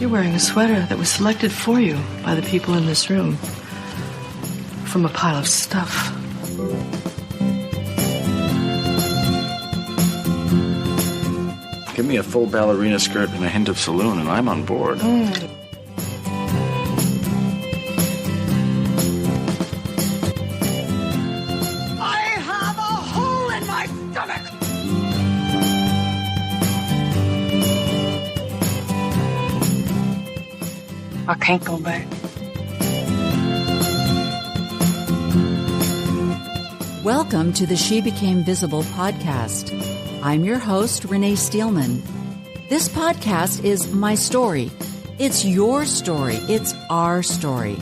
You're wearing a sweater that was selected for you by the people in this room from a pile of stuff. Give me a full ballerina skirt and a hint of saloon, and I'm on board. I have a hole in my stomach! I can't go back. Welcome to the She Became Visible podcast. I'm your host, Renee Steelman. This podcast is my story. It's your story. It's our story.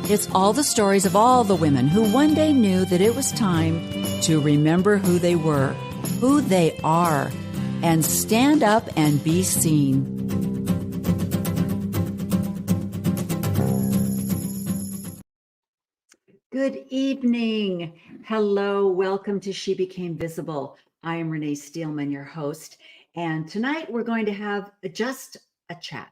It's all the stories of all the women who one day knew that it was time to remember who they were, who they are, and stand up and be seen. Good evening. Hello. Welcome to She Became Visible. I am Renee Steelman, your host. And tonight we're going to have just a chat.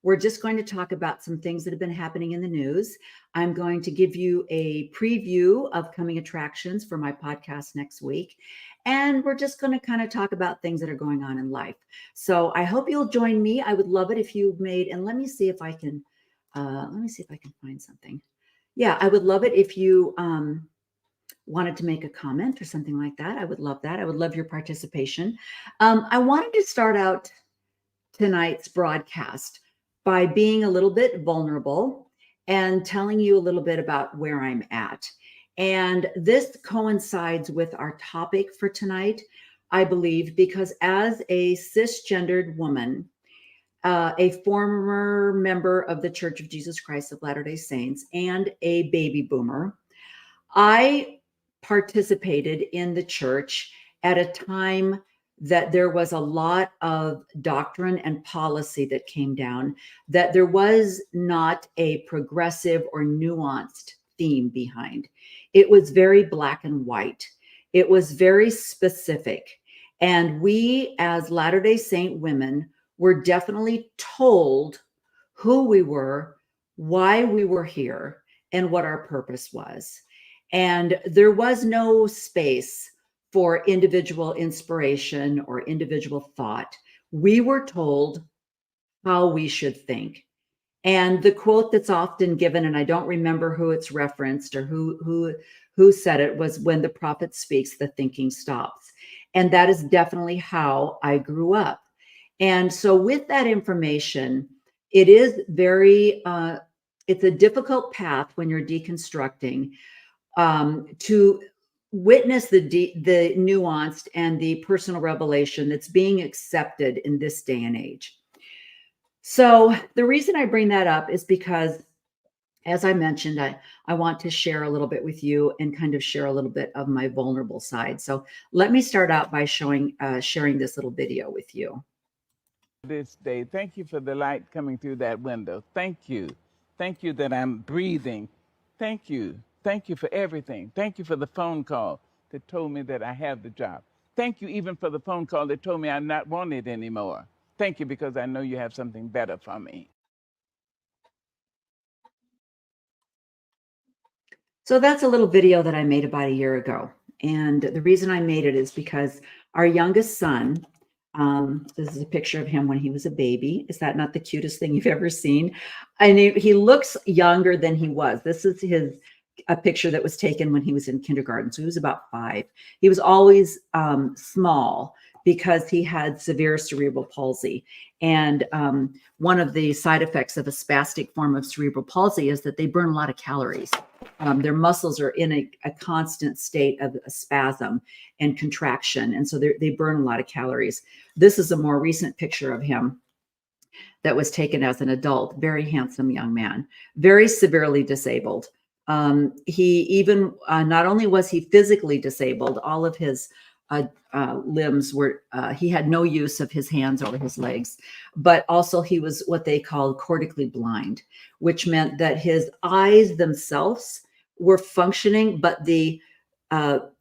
We're just going to talk about some things that have been happening in the news. I'm going to give you a preview of coming attractions for my podcast next week. And we're just going to kind of talk about things that are going on in life. So I hope you'll join me. I would love it if you made, and let me see if I can find something. Yeah, I would love it if you wanted to make a comment or something like that. I would love that. I would love your participation. I wanted to start out tonight's broadcast by being a little bit vulnerable and telling you a little bit about where I'm at. And this coincides with our topic for tonight, I believe, because as a cisgendered woman, a former member of the Church of Jesus Christ of Latter-day Saints, and a baby boomer, I participated in the church at a time that there was a lot of doctrine and policy that came down, that there was not a progressive or nuanced theme behind. It was very black and white. It was very specific. And we as Latter-day Saint women were definitely told who we were, why we were here, and what our purpose was. And there was no space for individual inspiration or individual thought. We were told how we should think. And the quote that's often given, and I don't remember who it's referenced or who said it, was, "When the prophet speaks, the thinking stops." And that is definitely how I grew up. And so with that information, it is it's a difficult path when you're deconstructing to witness the nuanced and the personal revelation that's being accepted in this day and age. So the reason I bring that up is because, as I mentioned, I want to share a little bit with you and kind of share a little bit of my vulnerable side. So let me start out by sharing this little video with you. This day, thank you for the light coming through that window. Thank you that I'm breathing. Thank you for everything. Thank you for the phone call that told me that I have the job. Thank you even for the phone call that told me I'm not wanted anymore. Thank you, because I know you have something better for me. So that's a little video that I made about a year ago. And the reason I made it is because our youngest son, this is a picture of him when he was a baby. Is that not the cutest thing you've ever seen? And he looks younger than he was. This is a picture that was taken when he was in kindergarten. So he was about 5. He was always small because he had severe cerebral palsy. And one of the side effects of a spastic form of cerebral palsy is that they burn a lot of calories. Their muscles are in a constant state of a spasm and contraction. And so they burn a lot of calories. This is a more recent picture of him that was taken as an adult. Very handsome young man, very severely disabled. He even, not only was he physically disabled, all of his limbs were, he had no use of his hands or his legs, but also he was what they called cortically blind, which meant that his eyes themselves were functioning, but the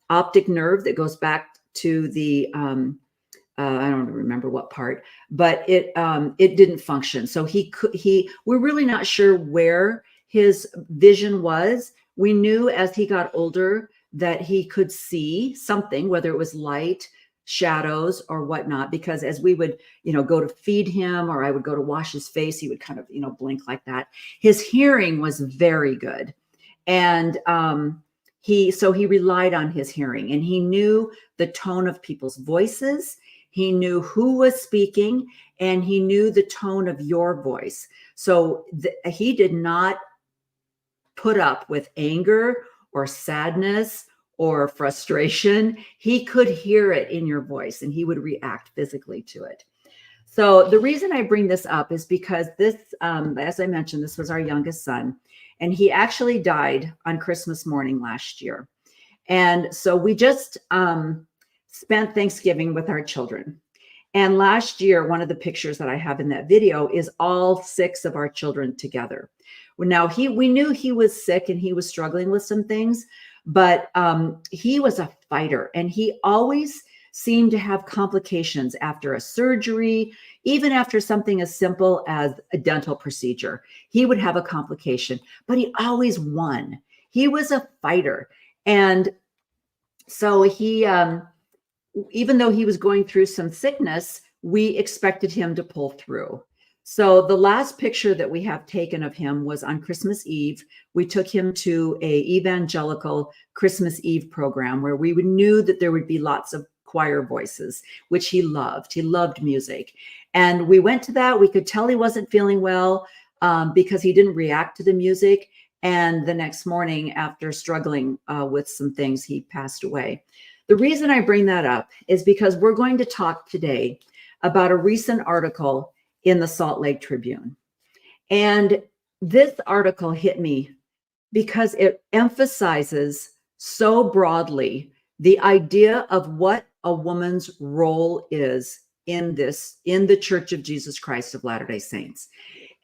optic nerve that goes back to the I don't remember what part, but it didn't function. So we're really not sure where his vision was. We knew as he got older that he could see something, whether it was light, shadows, or whatnot, because as we would, go to feed him, or I would go to wash his face, he would kind of, blink like that. His hearing was very good. And he relied on his hearing, and he knew the tone of people's voices. He knew who was speaking, and he knew the tone of your voice. So he did not put up with anger or sadness or frustration. He could hear it in your voice, and he would react physically to it. So the reason I bring this up is because this, as I mentioned, this was our youngest son, and he actually died on Christmas morning last year. And so we just spent Thanksgiving with our children. And last year, one of the pictures that I have in that video is all 6 of our children together. Now, we knew he was sick and he was struggling with some things, but he was a fighter, and he always seemed to have complications after a surgery, even after something as simple as a dental procedure. He would have a complication, but he always won. He was a fighter. And so he, even though he was going through some sickness, we expected him to pull through. So the last picture that we have taken of him was on Christmas Eve. We took him to a evangelical Christmas Eve program where we knew that there would be lots of choir voices, which he loved. He loved music. And we went to that. We could tell he wasn't feeling well because he didn't react to the music. And the next morning, after struggling with some things, he passed away. The reason I bring that up is because we're going to talk today about a recent article in the Salt Lake Tribune. And this article hit me because it emphasizes so broadly the idea of what a woman's role is in the Church of Jesus Christ of Latter-day Saints.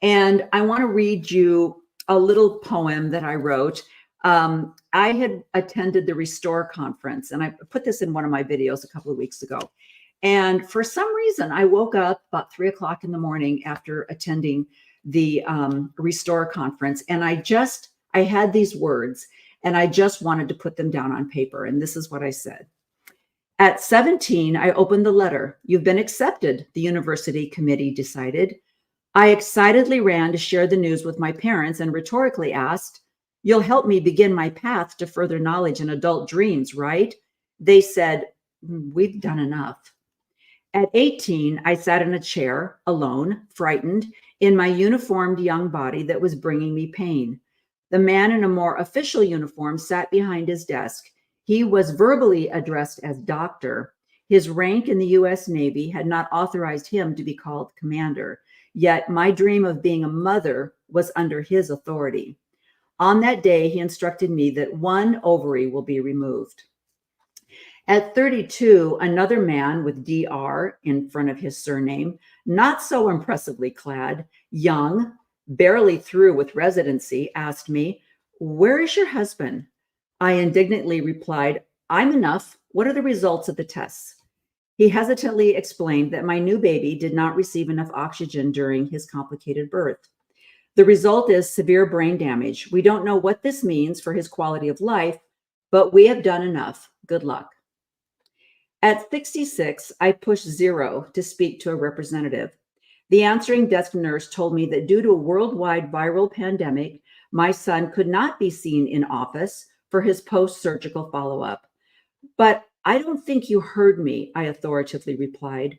And I want to read you a little poem that I wrote. I had attended the Restore conference, and I put this in one of my videos a couple of weeks ago. And for some reason, I woke up about 3 o'clock in the morning after attending the Restore conference, and I had these words, and I just wanted to put them down on paper. And this is what I said. At 17, I opened the letter. You've been accepted, the university committee decided. I excitedly ran to share the news with my parents and rhetorically asked, you'll help me begin my path to further knowledge and adult dreams, right? They said, we've done enough. At 18, I sat in a chair, alone, frightened, in my uniformed young body that was bringing me pain. The man in a more official uniform sat behind his desk. He was verbally addressed as doctor. His rank in the U.S. Navy had not authorized him to be called commander, yet my dream of being a mother was under his authority. On that day, he instructed me that one ovary will be removed. At 32, another man with DR in front of his surname, not so impressively clad, young, barely through with residency, asked me, where is your husband? I indignantly replied, I'm enough. What are the results of the tests? He hesitantly explained that my new baby did not receive enough oxygen during his complicated birth. The result is severe brain damage. We don't know what this means for his quality of life, but we have done enough. Good luck. At 66, I pushed 0 to speak to a representative. The answering desk nurse told me that due to a worldwide viral pandemic, my son could not be seen in office for his post-surgical follow-up. But I don't think you heard me, I authoritatively replied.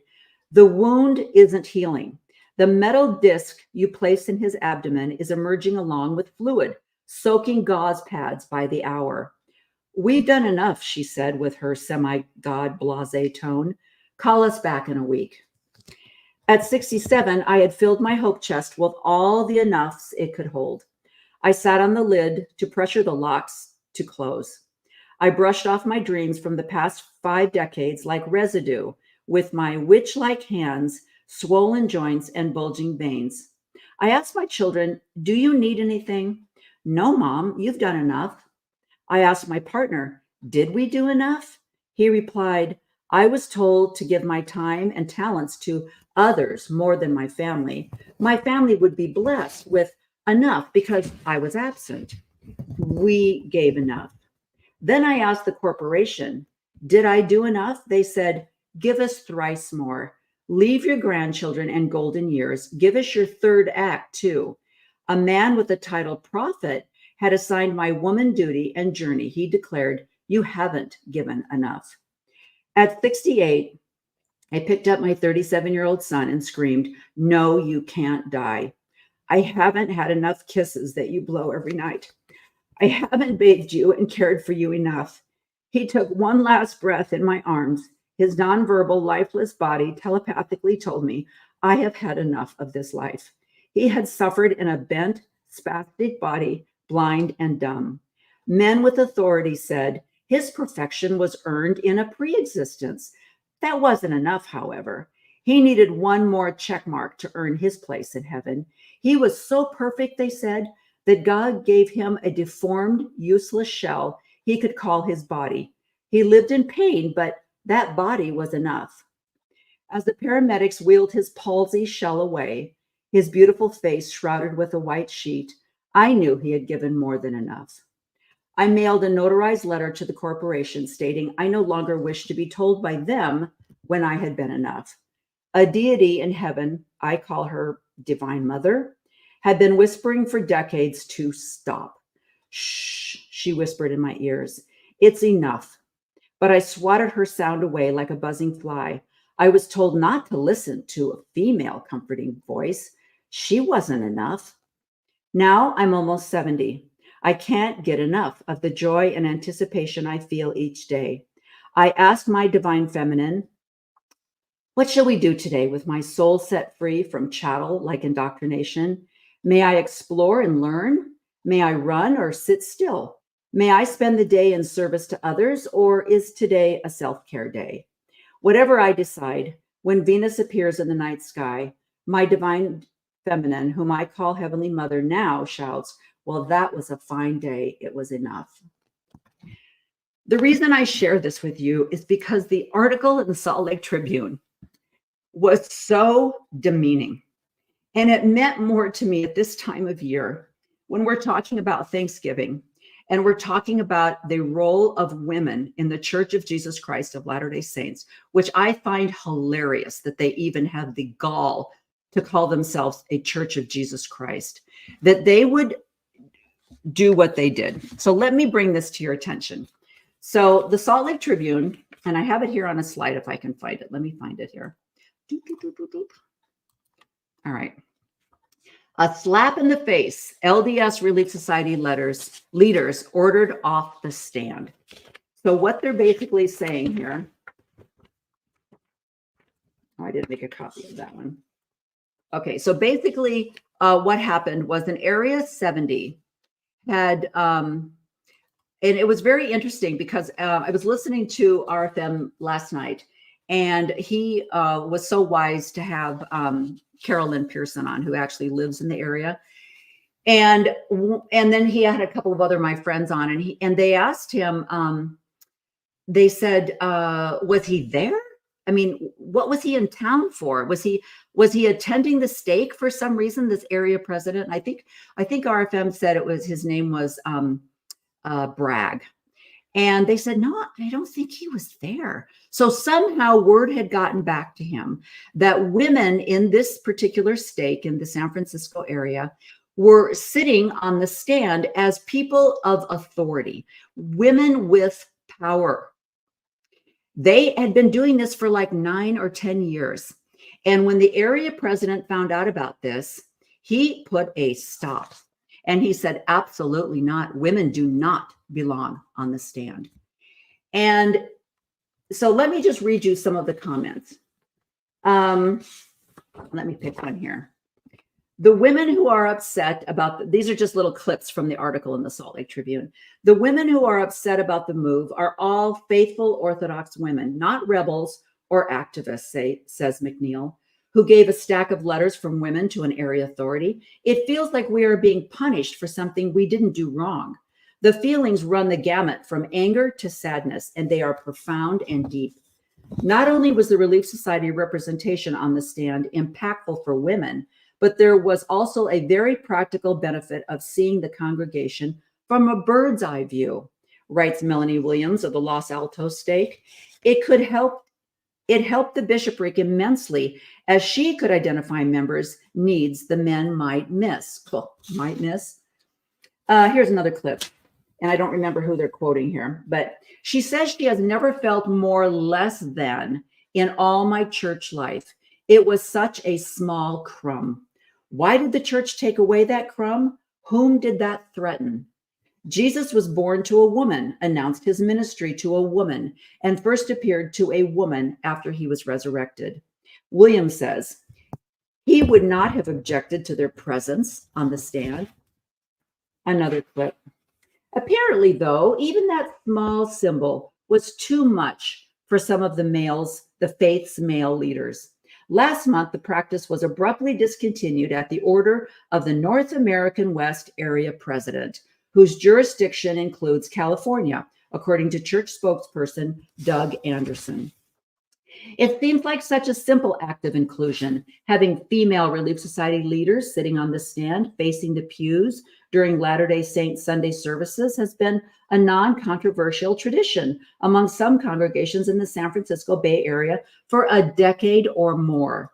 The wound isn't healing. The metal disc you placed in his abdomen is emerging along with fluid, soaking gauze pads by the hour. We've done enough, she said with her semi-God blasé tone. Call us back in a week. At 67, I had filled my hope chest with all the enoughs it could hold. I sat on the lid to pressure the locks to close. I brushed off my dreams from the past 5 decades like residue with my witch-like hands, swollen joints, and bulging veins. I asked my children, do you need anything? No, Mom, you've done enough. I asked my partner, did we do enough? He replied, I was told to give my time and talents to others more than my family. My family would be blessed with enough because I was absent. We gave enough. Then I asked the corporation, did I do enough? They said, give us thrice more. Leave your grandchildren and golden years. Give us your third act too. A man with the title prophet had assigned my woman duty and journey. He declared, you haven't given enough. At 68, I picked up my 37-year-old son and screamed, no, you can't die. I haven't had enough kisses that you blow every night. I haven't bathed you and cared for you enough. He took one last breath in my arms. His nonverbal, lifeless body telepathically told me, I have had enough of this life. He had suffered in a bent, spastic body, blind and dumb. Men with authority said his perfection was earned in a pre-existence. That wasn't enough, however. He needed one more check mark to earn his place in heaven. He was so perfect, they said, that God gave him a deformed, useless shell he could call his body. He lived in pain, but that body was enough. As the paramedics wheeled his palsy shell away, his beautiful face shrouded with a white sheet, I knew he had given more than enough. I mailed a notarized letter to the corporation stating I no longer wished to be told by them when I had been enough. A deity in heaven, I call her Divine Mother, had been whispering for decades to stop. Shh, she whispered in my ears. It's enough. But I swatted her sound away like a buzzing fly. I was told not to listen to a female comforting voice. She wasn't enough. Now I'm almost 70. I can't get enough of the joy and anticipation I feel each day. I ask my divine feminine, what shall we do today with my soul set free from chattel like indoctrination? May I explore and learn? May I run or sit still? May I spend the day in service to others, or is today a self-care day? Whatever I decide, when Venus appears in the night sky, my divine feminine, whom I call Heavenly Mother now, shouts, well, that was a fine day. It was enough. The reason I share this with you is because the article in the Salt Lake Tribune was so demeaning. And it meant more to me at this time of year when we're talking about Thanksgiving and we're talking about the role of women in the Church of Jesus Christ of Latter-day Saints, which I find hilarious that they even have the gall to call themselves a Church of Jesus Christ, that they would do what they did. So let me bring this to your attention. So the Salt Lake Tribune, and I have it here on a slide if I can find it. Let me find it here. Doop, doop, doop, doop, doop. All right. A slap in the face. LDS Relief Society leaders ordered off the stand. So what they're basically saying here. Oh, I didn't make a copy of that one. Okay, so basically what happened was in Area 70 had, and it was very interesting because I was listening to RFM last night, and he was so wise to have Carolyn Pearson on, who actually lives in the area. And then he had a couple of other my friends on, and they asked him, they said, was he there? I mean, what was he in town for? Was he attending the stake for some reason, this area president? I think RFM said it was, his name was Bragg. And they said, no, I don't think he was there. So somehow word had gotten back to him that women in this particular stake in the San Francisco area were sitting on the stand as people of authority, women with power. They had been doing this for like 9 or 10 years. And when the area president found out about this, he put a stop. And he said, absolutely not. Women do not belong on the stand. And so let me just read you some of the comments. Let me pick one here. The women who are upset about, these are just little clips from the article in the Salt Lake Tribune. The women who are upset about the move are all faithful Orthodox women, not rebels or activists, says McNeil, who gave a stack of letters from women to an area authority. It feels like we are being punished for something we didn't do wrong. The feelings run the gamut from anger to sadness, and they are profound and deep. Not only was the Relief Society representation on the stand impactful for women, but there was also a very practical benefit of seeing the congregation from a bird's eye view, writes Melanie Williams of the Los Altos stake. It helped the bishopric immensely as she could identify members' needs the men might miss. Here's another clip, and I don't remember who they're quoting here, but she says she has never felt more less than in all my church life. It was such a small crumb. Why did the church take away that crumb? Whom did that threaten? Jesus was born to a woman, announced his ministry to a woman, and first appeared to a woman after he was resurrected. Williams says he would not have objected to their presence on the stand. Another clip. Apparently, though, even that small symbol was too much for some of the faith's male leaders. Last month, the practice was abruptly discontinued at the order of the North American West Area President, whose jurisdiction includes California, according to church spokesperson Doug Anderson. It seems like such a simple act of inclusion, having female Relief Society leaders sitting on the stand facing the pews during Latter-day Saint Sunday services has been a non-controversial tradition among some congregations in the San Francisco Bay Area for a decade or more.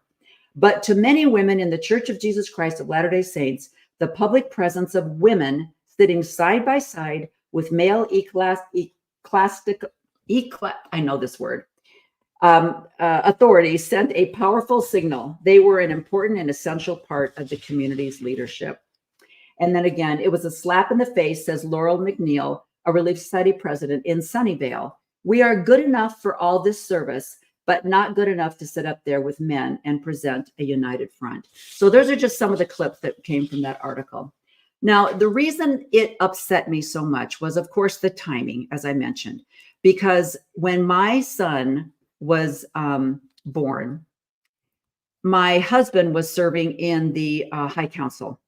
But to many women in the Church of Jesus Christ of Latter-day Saints, the public presence of women sitting side by side with male authorities sent a powerful signal. They were an important and essential part of the community's leadership. And then again, it was a slap in the face, says Laurel McNeil, a Relief Society president in Sunnyvale. We are good enough for all this service, but not good enough to sit up there with men and present a united front. So those are just some of the clips that came from that article. Now, the reason it upset me so much was, of course, the timing, as I mentioned, because when my son was born, my husband was serving in the High Council.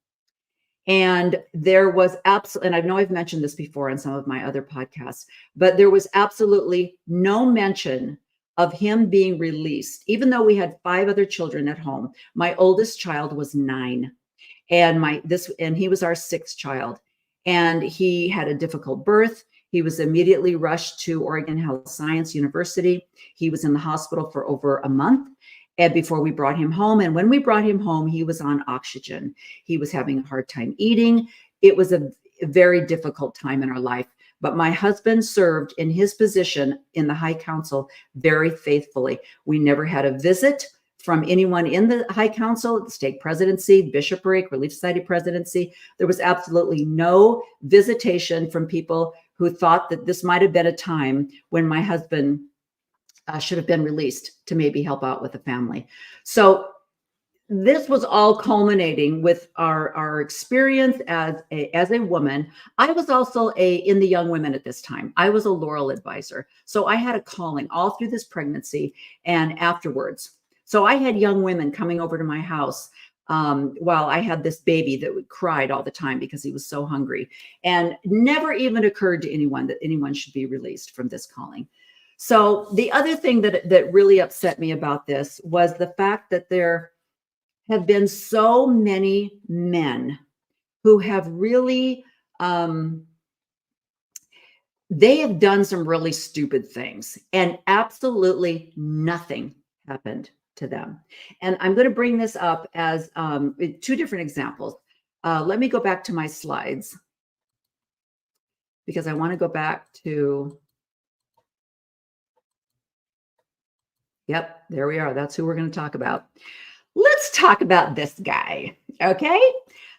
And there was and I know I've mentioned this before on some of my other podcasts, but there was absolutely no mention of him being released, even though we had 5 other children at home. My oldest child was 9. And he was our 6th child, and he had a difficult birth. He was immediately rushed to Oregon Health Science University. He was in the hospital for over a month and before we brought him home. And when we brought him home, he was on oxygen. He was having a hard time eating. It was a very difficult time in our life. But my husband served in his position in the High Council very faithfully. We never had a visit from anyone in the High Council, the stake presidency, bishopric, Relief Society presidency. There was absolutely no visitation from people who thought that this might have been a time when my husband should have been released to maybe help out with the family. So this was all culminating with our experience as a woman. I was also in the young women at this time. I was a Laurel advisor. So I had a calling all through this pregnancy and afterwards. So I had young women coming over to my house while I had this baby that cried all the time because he was so hungry, and never even occurred to anyone that anyone should be released from this calling. So the other thing that really upset me about this was the fact that there have been so many men who have really, they have done some really stupid things, and absolutely nothing happened to them. And I'm going to bring this up as 2 different examples. Let me go back to my slides because I want to go back to, yep, there we are. That's who we're going to talk about. Let's talk about this guy. Okay.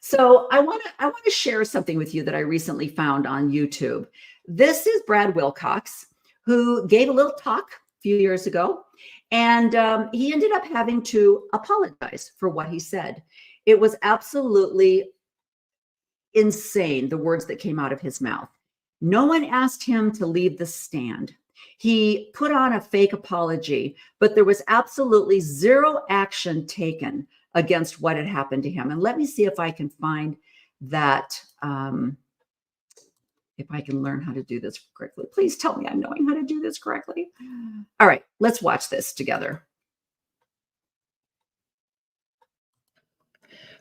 So I want to share something with you that I recently found on YouTube. This is Brad Wilcox, who gave a little talk a few years ago. And he ended up having to apologize for what he said. It was absolutely insane, the words that came out of his mouth. No one asked him to leave the stand. He put on a fake apology, but there was absolutely zero action taken against what had happened to him. And let me see if I can find that. if I can learn how to do this correctly. Please tell me I'm knowing how to do this correctly. All right, let's watch this together.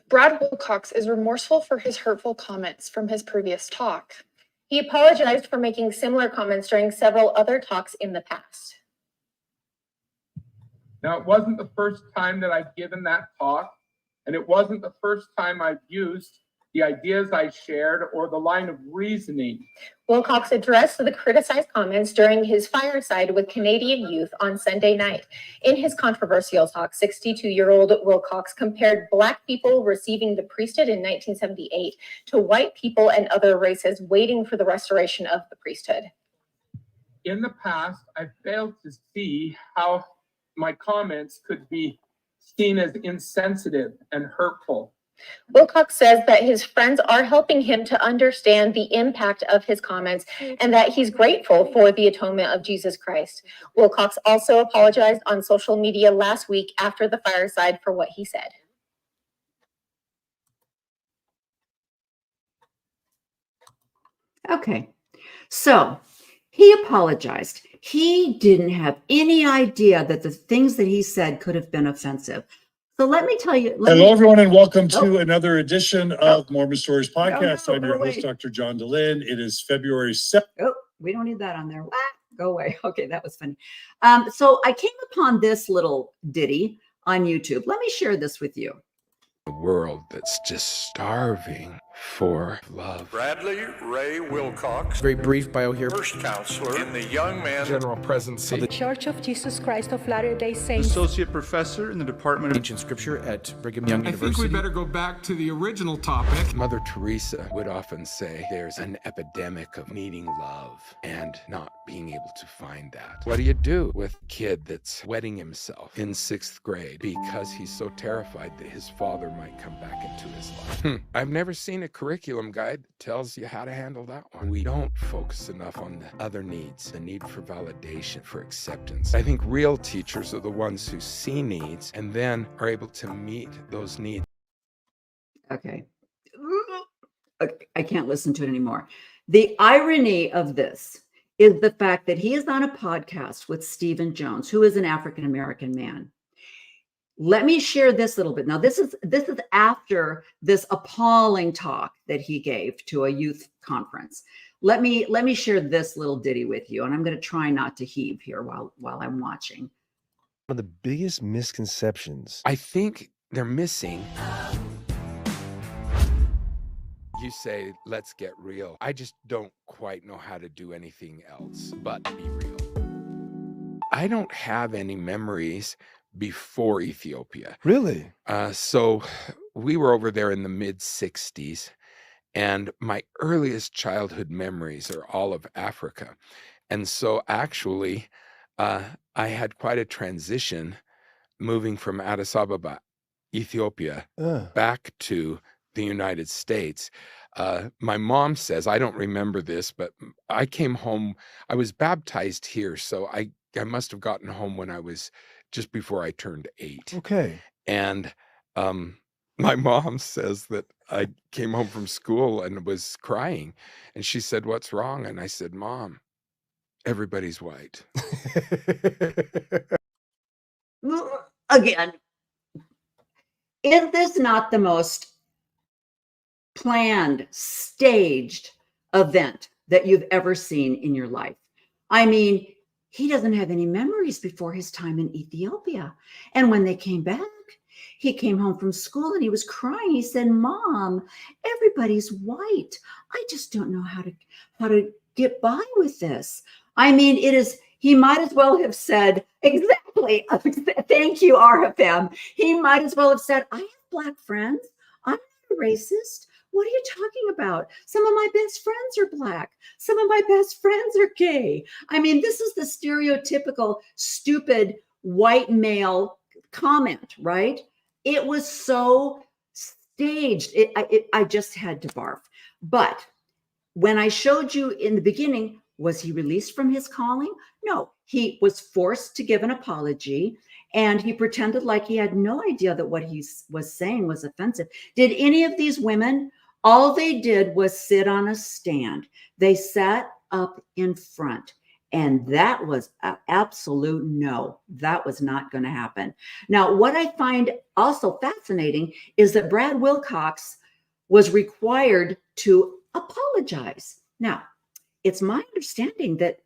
Brad Wilcox is remorseful for his hurtful comments from his previous talk. He apologized for making similar comments during several other talks in the past. Now, it wasn't the first time that I've given that talk, and it wasn't the first time I've used the ideas I shared or the line of reasoning. Wilcox addressed the criticized comments during his fireside with Canadian youth on Sunday night. In his controversial talk, 62-year-old Wilcox compared Black people receiving the priesthood in 1978 to white people and other races waiting for the restoration of the priesthood. In the past, I failed to see how my comments could be seen as insensitive and hurtful. Wilcox says that his friends are helping him to understand the impact of his comments and that he's grateful for the atonement of Jesus Christ. Wilcox also apologized on social media last week after the fireside for what he said. Okay, so he apologized. He didn't have any idea that the things that he said could have been offensive. So let me tell you. Hello, everyone, and welcome to another edition of Mormon Stories Podcast. I'm your host, wait. Dr. John DeLynn. It is February 7th. Oh, we don't need that on there. What? Go away. Okay, that was funny. So I came upon this little ditty on YouTube. Let me share this with you. A world that's just starving for love. Bradley Ray Wilcox, very brief bio here. first counselor in the Young Man General Presidency of the Church of Jesus Christ of Latter-day Saints, associate professor in the Department of Ancient Scripture at Brigham Young University. I think we better go back to the original topic. Mother Teresa would often say there's an epidemic of needing love and not being able to find that. What do you do with a kid that's wetting himself in 6th grade because he's so terrified that his father might come back into his life? I've never seen a curriculum guide that tells you how to handle that one. We don't focus enough on the other needs, the need for validation, for acceptance. I think real teachers are the ones who see needs and then are able to meet those needs. Okay. I can't listen to it anymore. The irony of this is the fact that he is on a podcast with Stephen Jones, who is an African-American man. Let me share this little bit. Now, this is after this appalling talk that he gave to a youth conference. Let me share this little ditty with you, and I'm going to try not to heave here while I'm watching. One of the biggest misconceptions I think they're missing. You say, let's get real. I just don't quite know how to do anything else but be real. I don't have any memories before Ethiopia. Really? So we were over there in the mid-60s, and my earliest childhood memories are all of Africa. And so actually, I had quite a transition moving from Addis Ababa, Ethiopia, back to the United States. My mom says, I don't remember this, but I came home, I was baptized here, so I must have gotten home when I was just before I turned 8. Okay. And my mom says that I came home from school and was crying. And she said, what's wrong? And I said, Mom, everybody's white. Again, is this not the most planned, staged event that you've ever seen in your life? I mean, he doesn't have any memories before his time in Ethiopia. And when they came back, he came home from school and he was crying. He said, Mom, everybody's white. I just don't know how to get by with this. I mean, he might as well have said, exactly. Thank you, RFM. He might as well have said, I have Black friends. I'm not a racist. What are you talking about? Some of my best friends are Black. Some of my best friends are gay. I mean, this is the stereotypical stupid white male comment, right? It was so staged. I just had to barf. But when I showed you in the beginning, was he released from his calling? No, he was forced to give an apology, and he pretended like he had no idea that what he was saying was offensive. Did any of these women All they did was sit on a stand. They sat up in front. And that was an absolute no. That was not going to happen. Now, what I find also fascinating is that Brad Wilcox was required to apologize. Now, it's my understanding that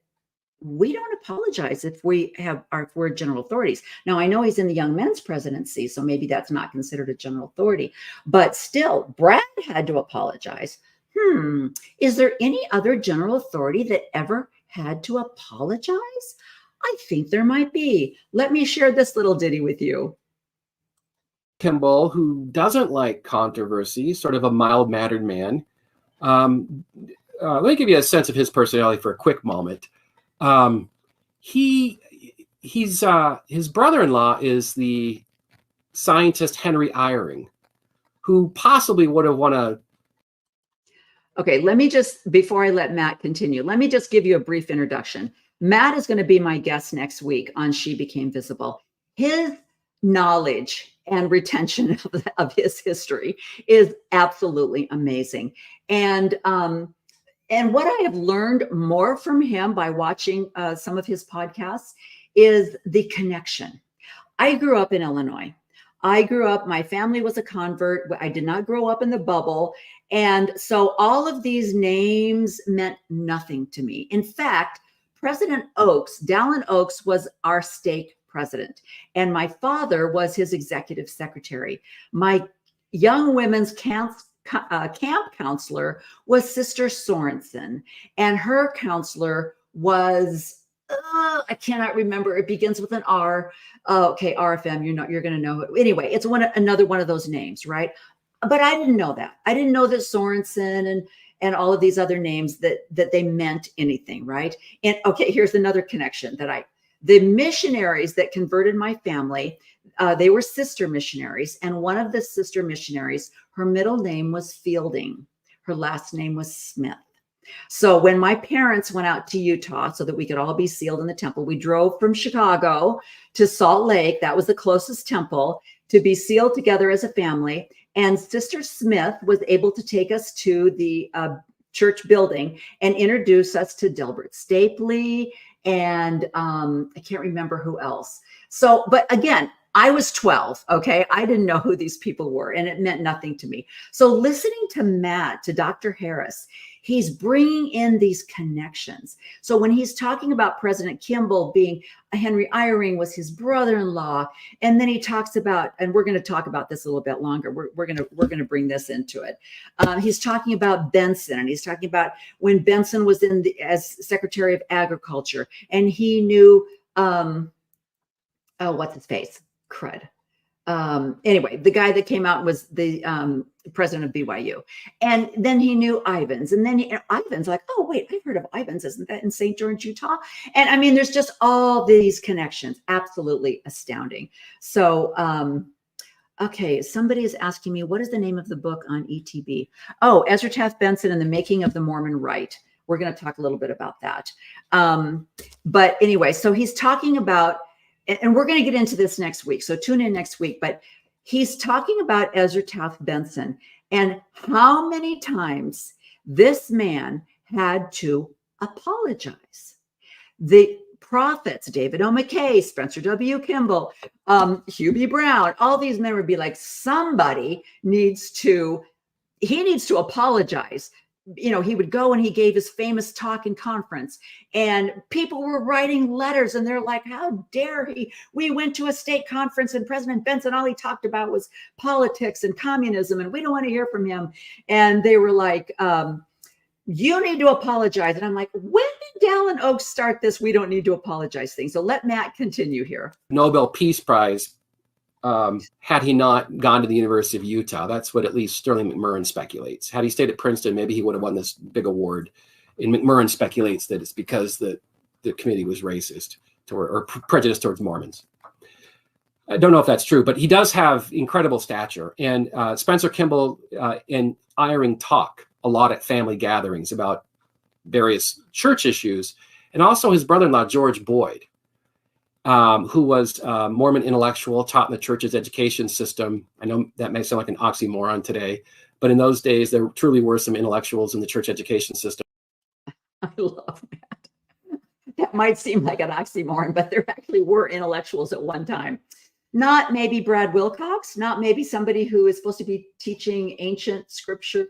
we don't apologize if we're general authorities. Now, I know he's in the young men's presidency, so maybe that's not considered a general authority, but still, Brad had to apologize. Is there any other general authority that ever had to apologize? I think there might be. Let me share this little ditty with you. Kimball, who doesn't like controversy, sort of a mild-mannered man. Let me give you a sense of his personality for a quick moment. His brother-in-law is the scientist Henry Eyring, who possibly would have won a. Okay, let me just, before I let Matt continue, let me just give you a brief introduction. Matt is going to be my guest next week on She Became Visible. His knowledge and retention of his history is absolutely amazing. And what I have learned more from him by watching some of his podcasts is the connection. I grew up in Illinois. My family was a convert. I did not grow up in the bubble. And so all of these names meant nothing to me. In fact, President Oaks, Dallin Oaks, was our state president, and my father was his executive secretary. My young women's camp counselor was Sister Sorensen, and her counselor was, I cannot remember. It begins with an R. Okay, RFM, you're going to know it. Anyway, it's another one of those names, right? But I didn't know that. I didn't know that Sorensen and all of these other names that they meant anything, right? And okay, here's another connection the missionaries that converted my family, they were sister missionaries. And one of the sister missionaries, her middle name was Fielding. Her last name was Smith. So when my parents went out to Utah so that we could all be sealed in the temple, we drove from Chicago to Salt Lake. That was the closest temple to be sealed together as a family. And Sister Smith was able to take us to the church building and introduce us to Delbert Stapley and I can't remember who else. So, but again, I was 12, okay? I didn't know who these people were, and it meant nothing to me. So listening to Matt, to Dr. Harris, he's bringing in these connections. So when he's talking about President Kimball being, Henry Eyring was his brother-in-law, and then he talks about, and we're going to talk about this a little bit longer. We're going to bring this into it. He's talking about Benson, and he's talking about when Benson was as Secretary of Agriculture, and he knew, what's his face? Crud. Anyway, the guy that came out was the president of BYU. And then he knew Ivins. And then Ivins, like, oh, wait, I've heard of Ivins. Isn't that in St. George, Utah? And I mean, there's just all these connections. Absolutely astounding. So, okay, somebody is asking me, what is the name of the book on ETB? Oh, Ezra Taft Benson and the Making of the Mormon Rite. We're going to talk a little bit about that. But anyway, so he's talking about, and we're going to get into this next week, so tune in next week. But he's talking about Ezra Taft Benson and how many times this man had to apologize. The prophets, David O. McKay, Spencer W. Kimball, Hugh B. Brown, all these men would be like, somebody needs to apologize. You know, he would go and he gave his famous talk in conference, and people were writing letters, and they're like, how dare he? We went to a state conference and President Benson, all he talked about was politics and communism, and we don't want to hear from him. And they were like, you need to apologize. And I'm like, when did Dallin Oaks start this? We don't need to apologize thing. So let Matt continue here. Nobel Peace Prize, had he not gone to the University of Utah. That's what at least Sterling McMurrin speculates. Had he stayed at Princeton, maybe he would have won this big award. And McMurrin speculates that it's because the committee was racist or prejudiced towards Mormons. I don't know if that's true, but he does have incredible stature. And Spencer Kimball and Eyring talk a lot at family gatherings about various church issues. And also his brother-in-law, George Boyd, who was a Mormon intellectual, taught in the church's education system. I know that may sound like an oxymoron today, But in those days, there truly were some intellectuals in the church education system. I love that. That might seem like an oxymoron, but there actually were intellectuals at one time. Not maybe Brad Wilcox, not maybe somebody who is supposed to be teaching ancient scripture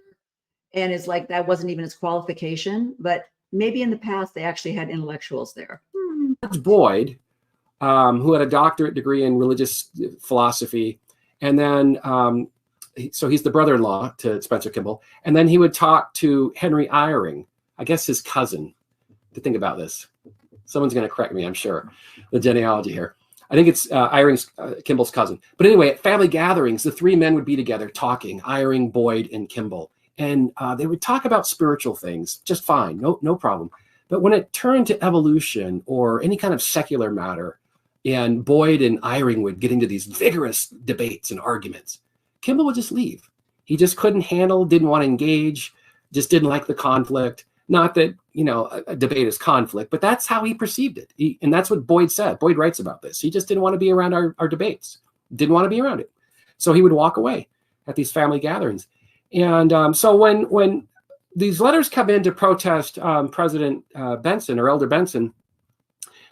and is like, that wasn't even his qualification, but maybe in the past they actually had intellectuals there. Boyd, who had a doctorate degree in religious philosophy, and then so he's the brother-in-law to Spencer Kimball, and then he would talk to Henry Eyring, I guess his cousin. To think about this, someone's going to correct me, I'm sure, the genealogy here. I think it's Eyring's Kimball's cousin. But anyway, at family gatherings, the three men would be together talking, Eyring, Boyd, and Kimball. And they would talk about spiritual things just fine, no problem. But when it turned to evolution or any kind of secular matter, and Boyd and Eyring would get into these vigorous debates and arguments, Kimball would just leave. He just couldn't handle, didn't want to engage, just didn't like the conflict. Not that, a debate is conflict, but that's how he perceived it. And that's what Boyd said. Boyd writes about this. He just didn't want to be around our debates, didn't want to be around it. So he would walk away at these family gatherings. And so when these letters come in to protest President Benson or Elder Benson,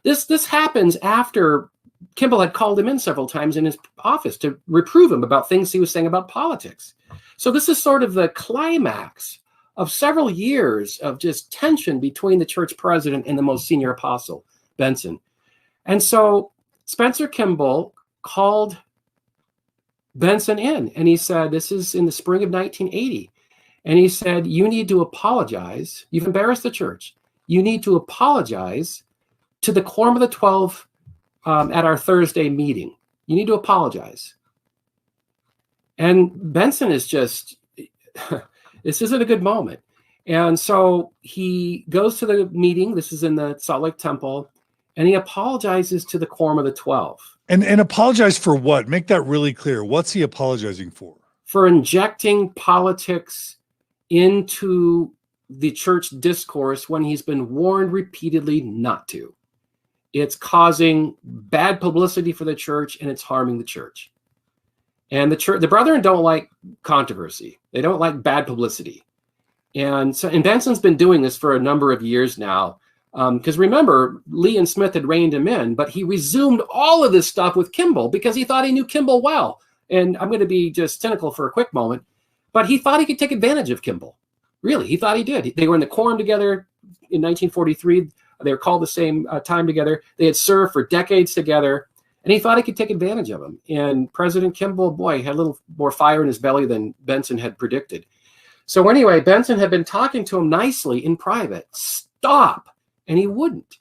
this happens after Kimball had called him in several times in his office to reprove him about things he was saying about politics. So this is sort of the climax of several years of just tension between the church president and the most senior apostle, Benson. And so Spencer Kimball called Benson in, and he said, this is in the spring of 1980. And he said, you need to apologize. You've embarrassed the church. You need to apologize to the Quorum of the 12 at our Thursday meeting. You need to apologize. And Benson is just, this isn't a good moment. And so he goes to the meeting. This is in the Salt Lake Temple, and he apologizes to the Quorum of the 12. And apologize for what? Make that really clear. What's he apologizing for? For injecting politics into the church discourse when he's been warned repeatedly not to. It's causing bad publicity for the church, and it's harming the church. And the brethren don't like controversy. They don't like bad publicity. And Benson's been doing this for a number of years now. Because remember, Lee and Smith had reined him in, but he resumed all of this stuff with Kimball because he thought he knew Kimball well. And I'm going to be just cynical for a quick moment, but he thought he could take advantage of Kimball. Really, he thought he did. They were in the Quorum together in 1943. They were called the same time together. They had served for decades together, and he thought he could take advantage of him. And President Kimball, boy, had a little more fire in his belly than Benson had predicted. So anyway, Benson had been talking to him nicely in private. Stop. And he wouldn't.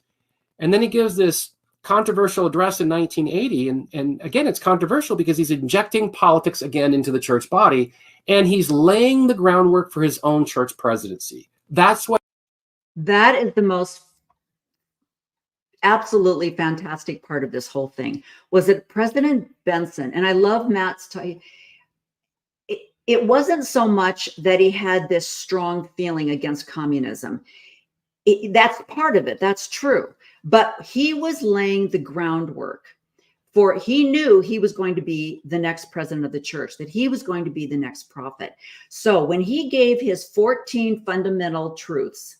And then he gives this controversial address in 1980. And again, it's controversial because he's injecting politics again into the church body, and he's laying the groundwork for his own church presidency. That is the most absolutely fantastic part of this whole thing, was that President Benson, and I love Matt's, it wasn't so much that he had this strong feeling against communism. That's part of it. That's true. But he was laying the groundwork for, he knew he was going to be the next president of the church, that he was going to be the next prophet. So when he gave his 14 fundamental truths,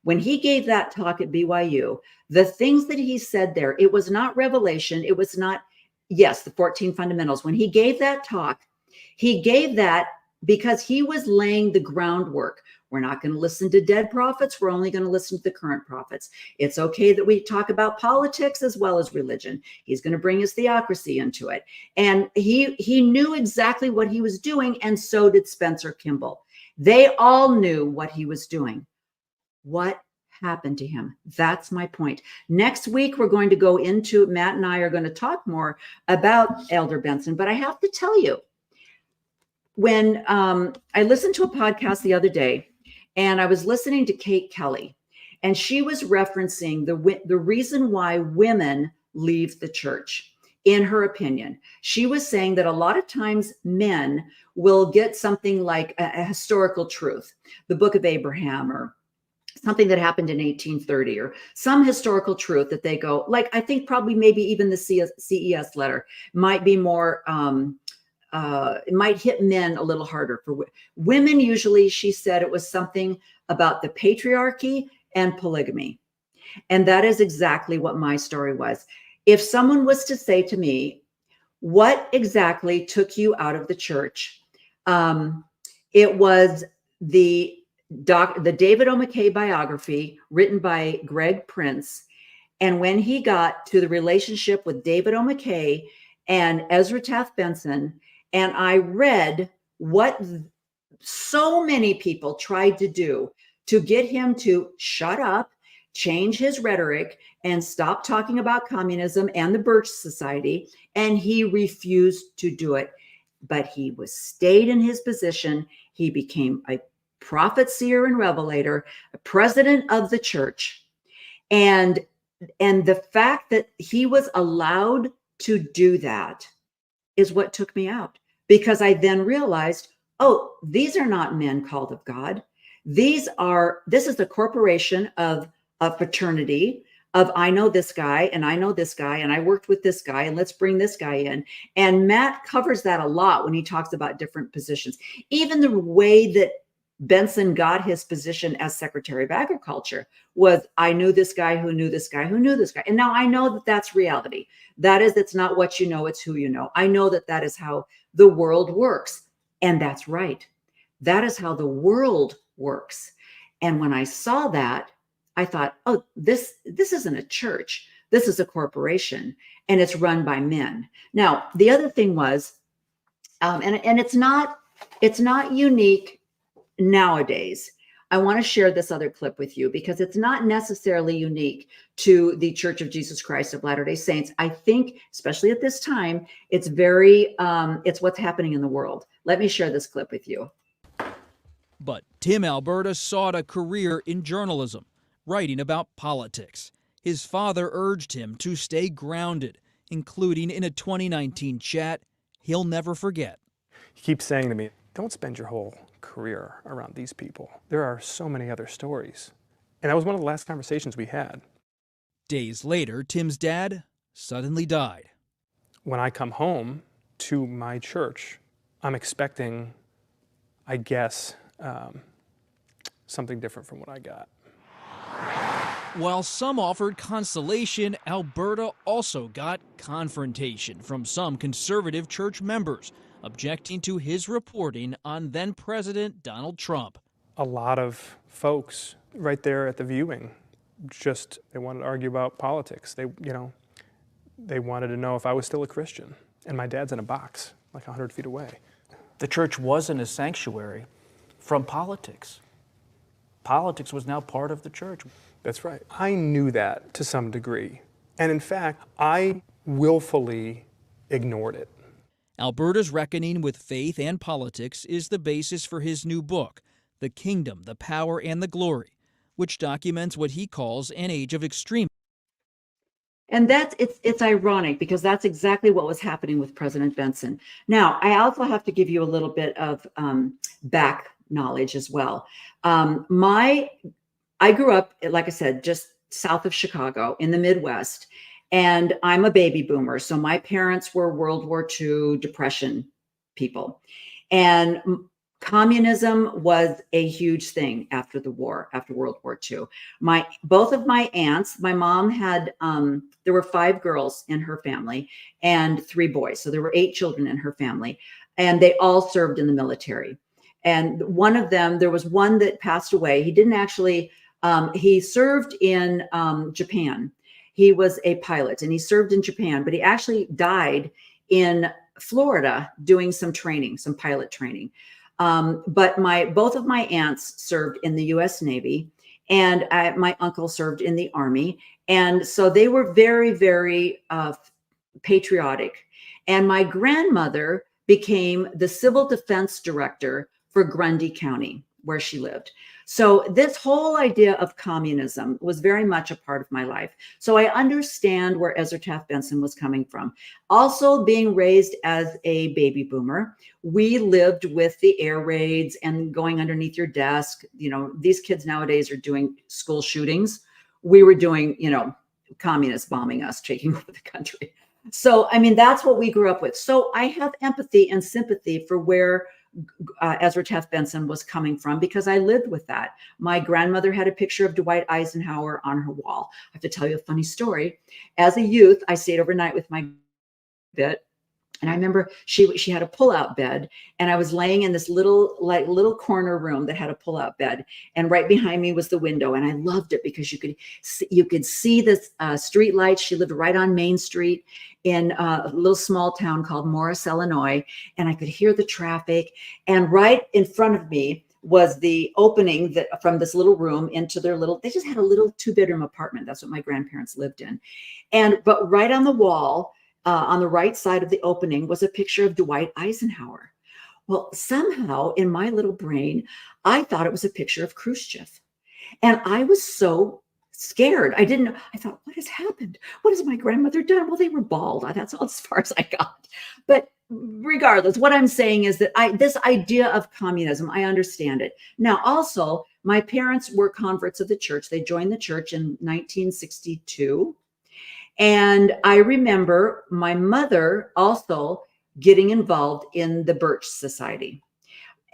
when he gave that talk at BYU, the things that he said there, it was not revelation. It was not, yes, the 14 fundamentals. When he gave that talk, he gave that because he was laying the groundwork. We're not going to listen to dead prophets. We're only going to listen to the current prophets. It's okay that we talk about politics as well as religion. He's going to bring his theocracy into it. And he knew exactly what he was doing, and so did Spencer Kimball. They all knew what he was doing. What happened to him? That's my point. Next week, we're going to go into, Matt and I are going to talk more about Elder Benson, but I have to tell you, when I listened to a podcast the other day, and I was listening to Kate Kelly, and she was referencing the reason why women leave the church. In her opinion, she was saying that a lot of times men will get something like a historical truth, the Book of Abraham, or something that happened in 1830, or some historical truth that they go, like, I think probably maybe even the CES letter might be more it might hit men a little harder. For women, usually, she said it was something about the patriarchy and polygamy. And that is exactly what my story was. If someone was to say to me, what exactly took you out of the church? It was the David O. McKay biography written by Greg Prince. And when he got to the relationship with David O. McKay and Ezra Taft Benson, and I read what so many people tried to do to get him to shut up, change his rhetoric, and stop talking about communism and the Birch Society, and he refused to do it. But he stayed in his position. He became a prophet, seer, and revelator, a president of the church. And the fact that he was allowed to do that is what took me out, because I then realized, oh, these are not men called of God. This is a corporation of fraternity, of I know this guy and I know this guy and I worked with this guy and let's bring this guy in. And Matt covers that a lot when he talks about different positions. Even the way that Benson got his position as Secretary of Agriculture was, I knew this guy who knew this guy who knew this guy. And now I know that that's reality. That is, it's not what you know, it's who you know. I know that that is how the world works. And that's right. That is how the world works. And when I saw that, I thought, oh, this isn't a church. This is a corporation, and it's run by men. Now, the other thing was, and it's not unique nowadays. I want to share this other clip with you because it's not necessarily unique to the Church of Jesus Christ of Latter-day Saints. I think, especially at this time, it's what's happening in the world. Let me share this clip with you. But Tim Alberta sought a career in journalism, writing about politics. His father urged him to stay grounded, including in a 2019 chat he'll never forget. He keeps saying to me, don't spend your whole career around these people. There are so many other stories. And that was one of the last conversations we had. Days later, Tim's dad suddenly died. When I come home to my church, I'm expecting, I guess, something different from what I got. While some offered consolation, Alberta also got confrontation from some conservative church members, objecting to his reporting on then-President Donald Trump. A lot of folks right there at the viewing, they wanted to argue about politics. They wanted to know if I was still a Christian. And my dad's in a box, like 100 feet away. The church wasn't a sanctuary from politics. Politics was now part of the church. That's right. I knew that to some degree. And in fact, I willfully ignored it. Alberta's reckoning with faith and politics is the basis for his new book, The Kingdom, the Power, and the Glory, which documents what he calls an age of extremism. And it's ironic because that's exactly what was happening with President Benson. Now, I also have to give you a little bit of back knowledge as well. I grew up, like I said, just south of Chicago in the Midwest. And I'm a baby boomer. So my parents were World War II Depression people. And communism was a huge thing after the war, after World War II. Both of my aunts, my mom had, there were 5 girls in her family and 3 boys. So there were 8 children in her family. And they all served in the military. And one of them, there was one that passed away. He didn't actually, he served in Japan. He was a pilot and he served in Japan, but he actually died in Florida doing some training, some pilot training. But both of my aunts served in the U.S. Navy, and my uncle served in the Army. And so they were very, very patriotic. And my grandmother became the civil defense director for Grundy County, where she lived. So this whole idea of communism was very much a part of my life. So I understand where Ezra Taft Benson was coming from. Also, being raised as a baby boomer, we lived with the air raids and going underneath your desk. You know, these kids nowadays are doing school shootings. We were doing, communists bombing us, taking over the country. So, I mean, that's what we grew up with. So I have empathy and sympathy for where Ezra Taft Benson was coming from, because I lived with that. My grandmother had a picture of Dwight Eisenhower on her wall. I have to tell you a funny story. As a youth, I stayed overnight with my bit. And I remember she had a pull-out bed, and I was laying in this little corner room that had a pull-out bed, and right behind me was the window, and I loved it because you could see the street lights. She lived right on Main Street in a little small town called Morris, Illinois, and I could hear the traffic. And right in front of me was the opening that from this little room into their they just had a little 2-bedroom apartment. That's what my grandparents lived in. But right on the wall, on the right side of the opening, was a picture of Dwight Eisenhower. Well, somehow in my little brain, I thought it was a picture of Khrushchev. And I was so scared. I thought, what has happened? What has my grandmother done? Well, they were bald. That's all as far as I got. But regardless, what I'm saying is that this idea of communism, I understand it. Now, also, my parents were converts of the church. They joined the church in 1962. And I remember my mother also getting involved in the Birch Society.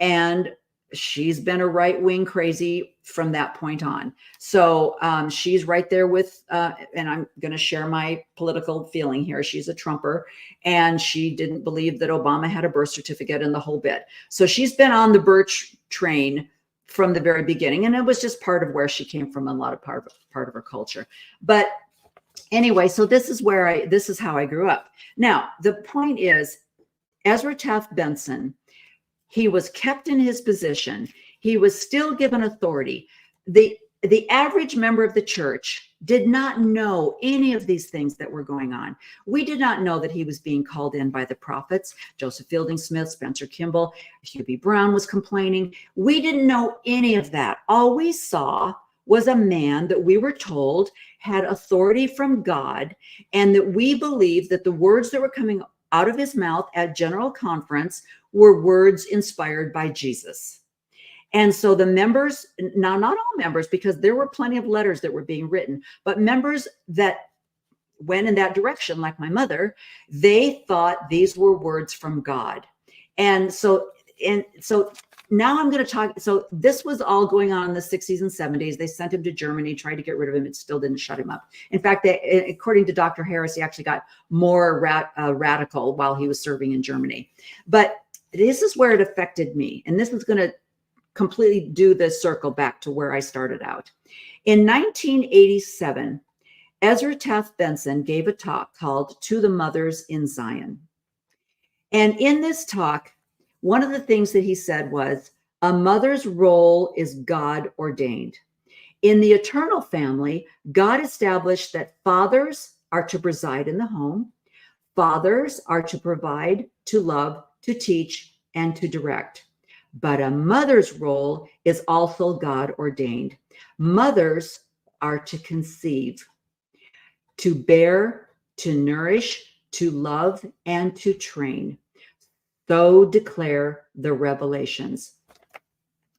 And she's been a right-wing crazy from that point on. So she's right there with, and I'm going to share my political feeling here. She's a Trumper, and she didn't believe that Obama had a birth certificate and the whole bit. So she's been on the Birch train from the very beginning. And it was just part of where she came from, and a lot of part of her culture. But anyway, so this is how I grew up. Now, the point is, Ezra Taft Benson, he was kept in his position. He was still given authority. The average member of the church did not know any of these things that were going on. We did not know that he was being called in by the prophets. Joseph Fielding Smith, Spencer Kimball, Hugh B. Brown was complaining. We didn't know any of that. All we saw was a man that we were told had authority from God, and that we believed that the words that were coming out of his mouth at General Conference were words inspired by Jesus. And so the members, now not all members, because there were plenty of letters that were being written, but members that went in that direction, like my mother, they thought these were words from God. And so now I'm going to talk. So this was all going on in the 60s and 70s. They sent him to Germany, tried to get rid of him. It still didn't shut him up. In fact, according to Dr. Harris, he actually got more radical while he was serving in Germany. But this is where it affected me. And this is going to completely do the circle back to where I started out. In 1987, Ezra Taft Benson gave a talk called To the Mothers in Zion. And in this talk, one of the things that he said was, a mother's role is God ordained. In the eternal family, God established that fathers are to preside in the home. Fathers are to provide, to love, to teach, and to direct. But a mother's role is also God ordained. Mothers are to conceive, to bear, to nourish, to love, and to train. So declare the revelations.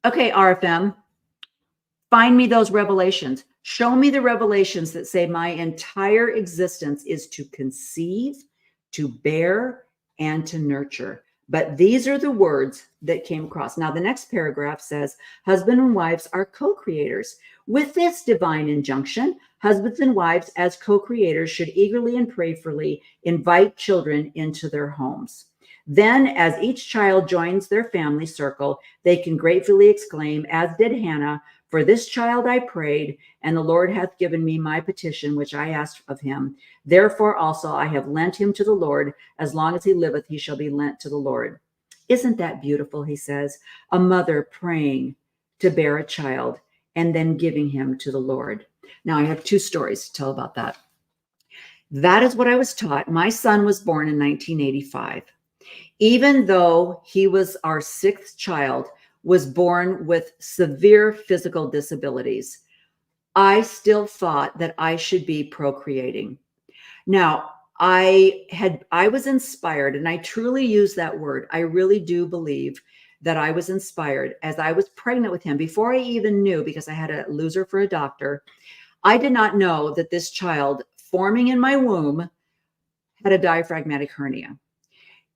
Okay, RFM, find me those revelations. Show me the revelations that say my entire existence is to conceive, to bear, and to nurture. But these are the words that came across. Now, the next paragraph says, husband and wives are co-creators. With this divine injunction, husbands and wives as co-creators should eagerly and prayerfully invite children into their homes. Then, as each child joins their family circle, they can gratefully exclaim, as did Hannah, for this child I prayed, and the Lord hath given me my petition, which I asked of him. Therefore also I have lent him to the Lord. As long as he liveth, he shall be lent to the Lord. Isn't that beautiful, he says? A mother praying to bear a child and then giving him to the Lord. Now, I have two stories to tell about that. That is what I was taught. My son was born in 1985. Even though he was our sixth child, was born with severe physical disabilities, I still thought that I should be procreating. Now, I was inspired, and I truly use that word. I really do believe that I was inspired as I was pregnant with him before I even knew, because I had to lose her for a doctor. I did not know that this child forming in my womb had a diaphragmatic hernia.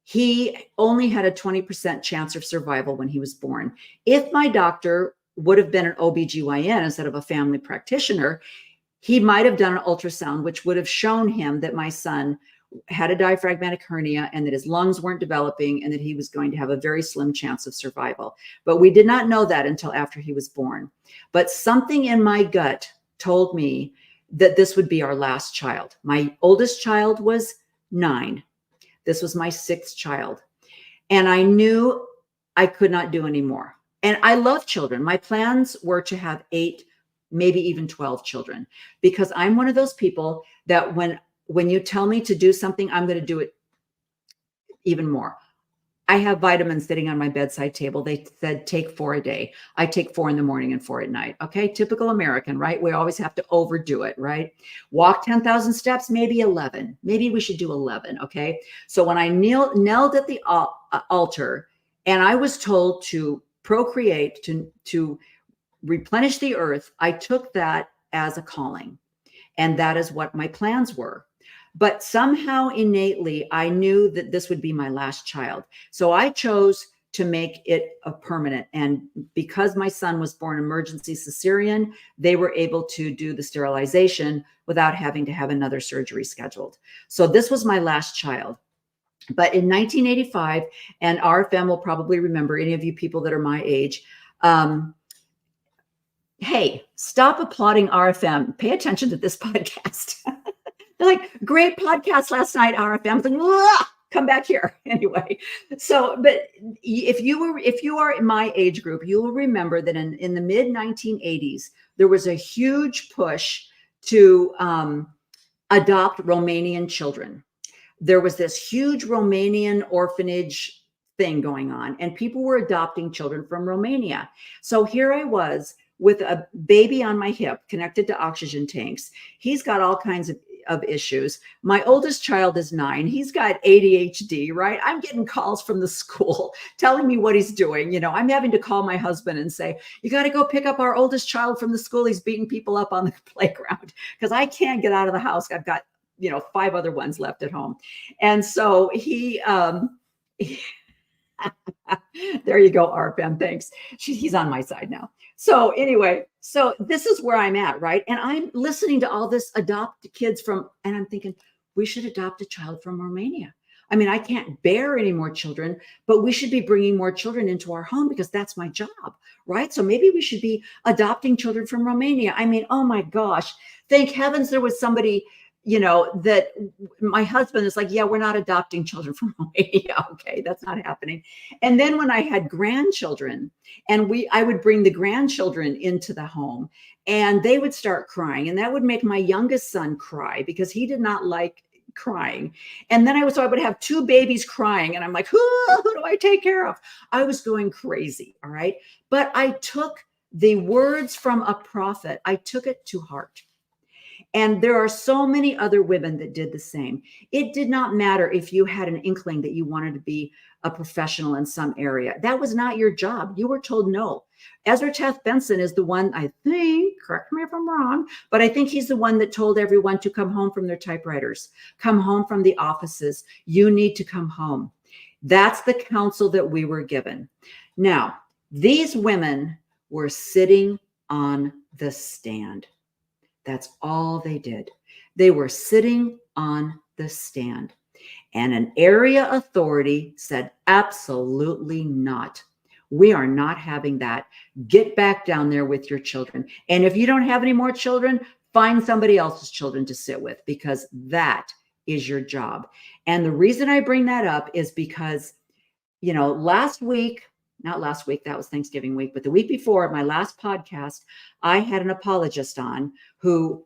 He only had a 20% chance of survival when he was born. If my doctor would have been an OBGYN instead of a family practitioner, he might have done an ultrasound, which would have shown him that my son had a diaphragmatic hernia and that his lungs weren't developing and that he was going to have a very slim chance of survival. But we did not know that until after he was born. But something in my gut told me that this would be our last child. My oldest child was 9. This was my 6th child. And I knew I could not do any more. And I love children. My plans were to have 8, maybe even 12 children, because I'm one of those people that when you tell me to do something, I'm going to do it even more. I have vitamins sitting on my bedside table. They said take 4 a day. I take 4 in the morning and 4 at night. Okay. Typical American, right? We always have to overdo it, right? Walk 10,000 steps, maybe 11. Maybe we should do 11. Okay. So when I knelt at the altar and I was told to procreate, to replenish the earth, I took that as a calling. And that is what my plans were. But somehow innately, I knew that this would be my last child. So I chose to make it a permanent. And because my son was born emergency cesarean, they were able to do the sterilization without having to have another surgery scheduled. So this was my last child. But in 1985, and RFM will probably remember, any of you people that are my age, hey, stop applauding RFM. Pay attention to this podcast. They're like, great podcast last night, RFM. I was like, come back here. Anyway, so, but if you are in my age group, you will remember that in the mid 1980s, there was a huge push to adopt Romanian children. There was this huge Romanian orphanage thing going on, and people were adopting children from Romania. So here I was with a baby on my hip connected to oxygen tanks. He's got all kinds of issues. My oldest child is 9. He's got ADHD, right? I'm getting calls from the school telling me what he's doing. You know, I'm having to call my husband and say, you got to go pick up our oldest child from the school. He's beating people up on the playground because I can't get out of the house. I've got, 5 other ones left at home. And so he there you go, RFM. Thanks. He's on my side now. So anyway, so this is where I'm at, right? And I'm listening to all this adopt kids and I'm thinking, we should adopt a child from Romania. I mean, I can't bear any more children, but we should be bringing more children into our home because that's my job, right? So maybe we should be adopting children from Romania. I mean, oh my gosh, thank heavens there was somebody, that my husband is like, yeah, we're not adopting children from Romania. Okay, that's not happening. And then when I had grandchildren and I would bring the grandchildren into the home and they would start crying, and that would make my youngest son cry because he did not like crying. And then I would have 2 babies crying and I'm like, who do I take care of? I was going crazy. All right. But I took the words from a prophet. I took it to heart. And there are so many other women that did the same. It did not matter if you had an inkling that you wanted to be a professional in some area. That was not your job. You were told no. Ezra Taft Benson is the one, I think, correct me if I'm wrong, but I think he's the one that told everyone to come home from their typewriters, come home from the offices. You need to come home. That's the counsel that we were given. Now, these women were sitting on the stand. That's all they did. They were sitting on the stand. And an area authority said, absolutely not. We are not having that. Get back down there with your children. And if you don't have any more children, find somebody else's children to sit with, because that is your job. And the reason I bring that up is because, not last week, that was Thanksgiving week, but the week before, my last podcast, I had an apologist on who,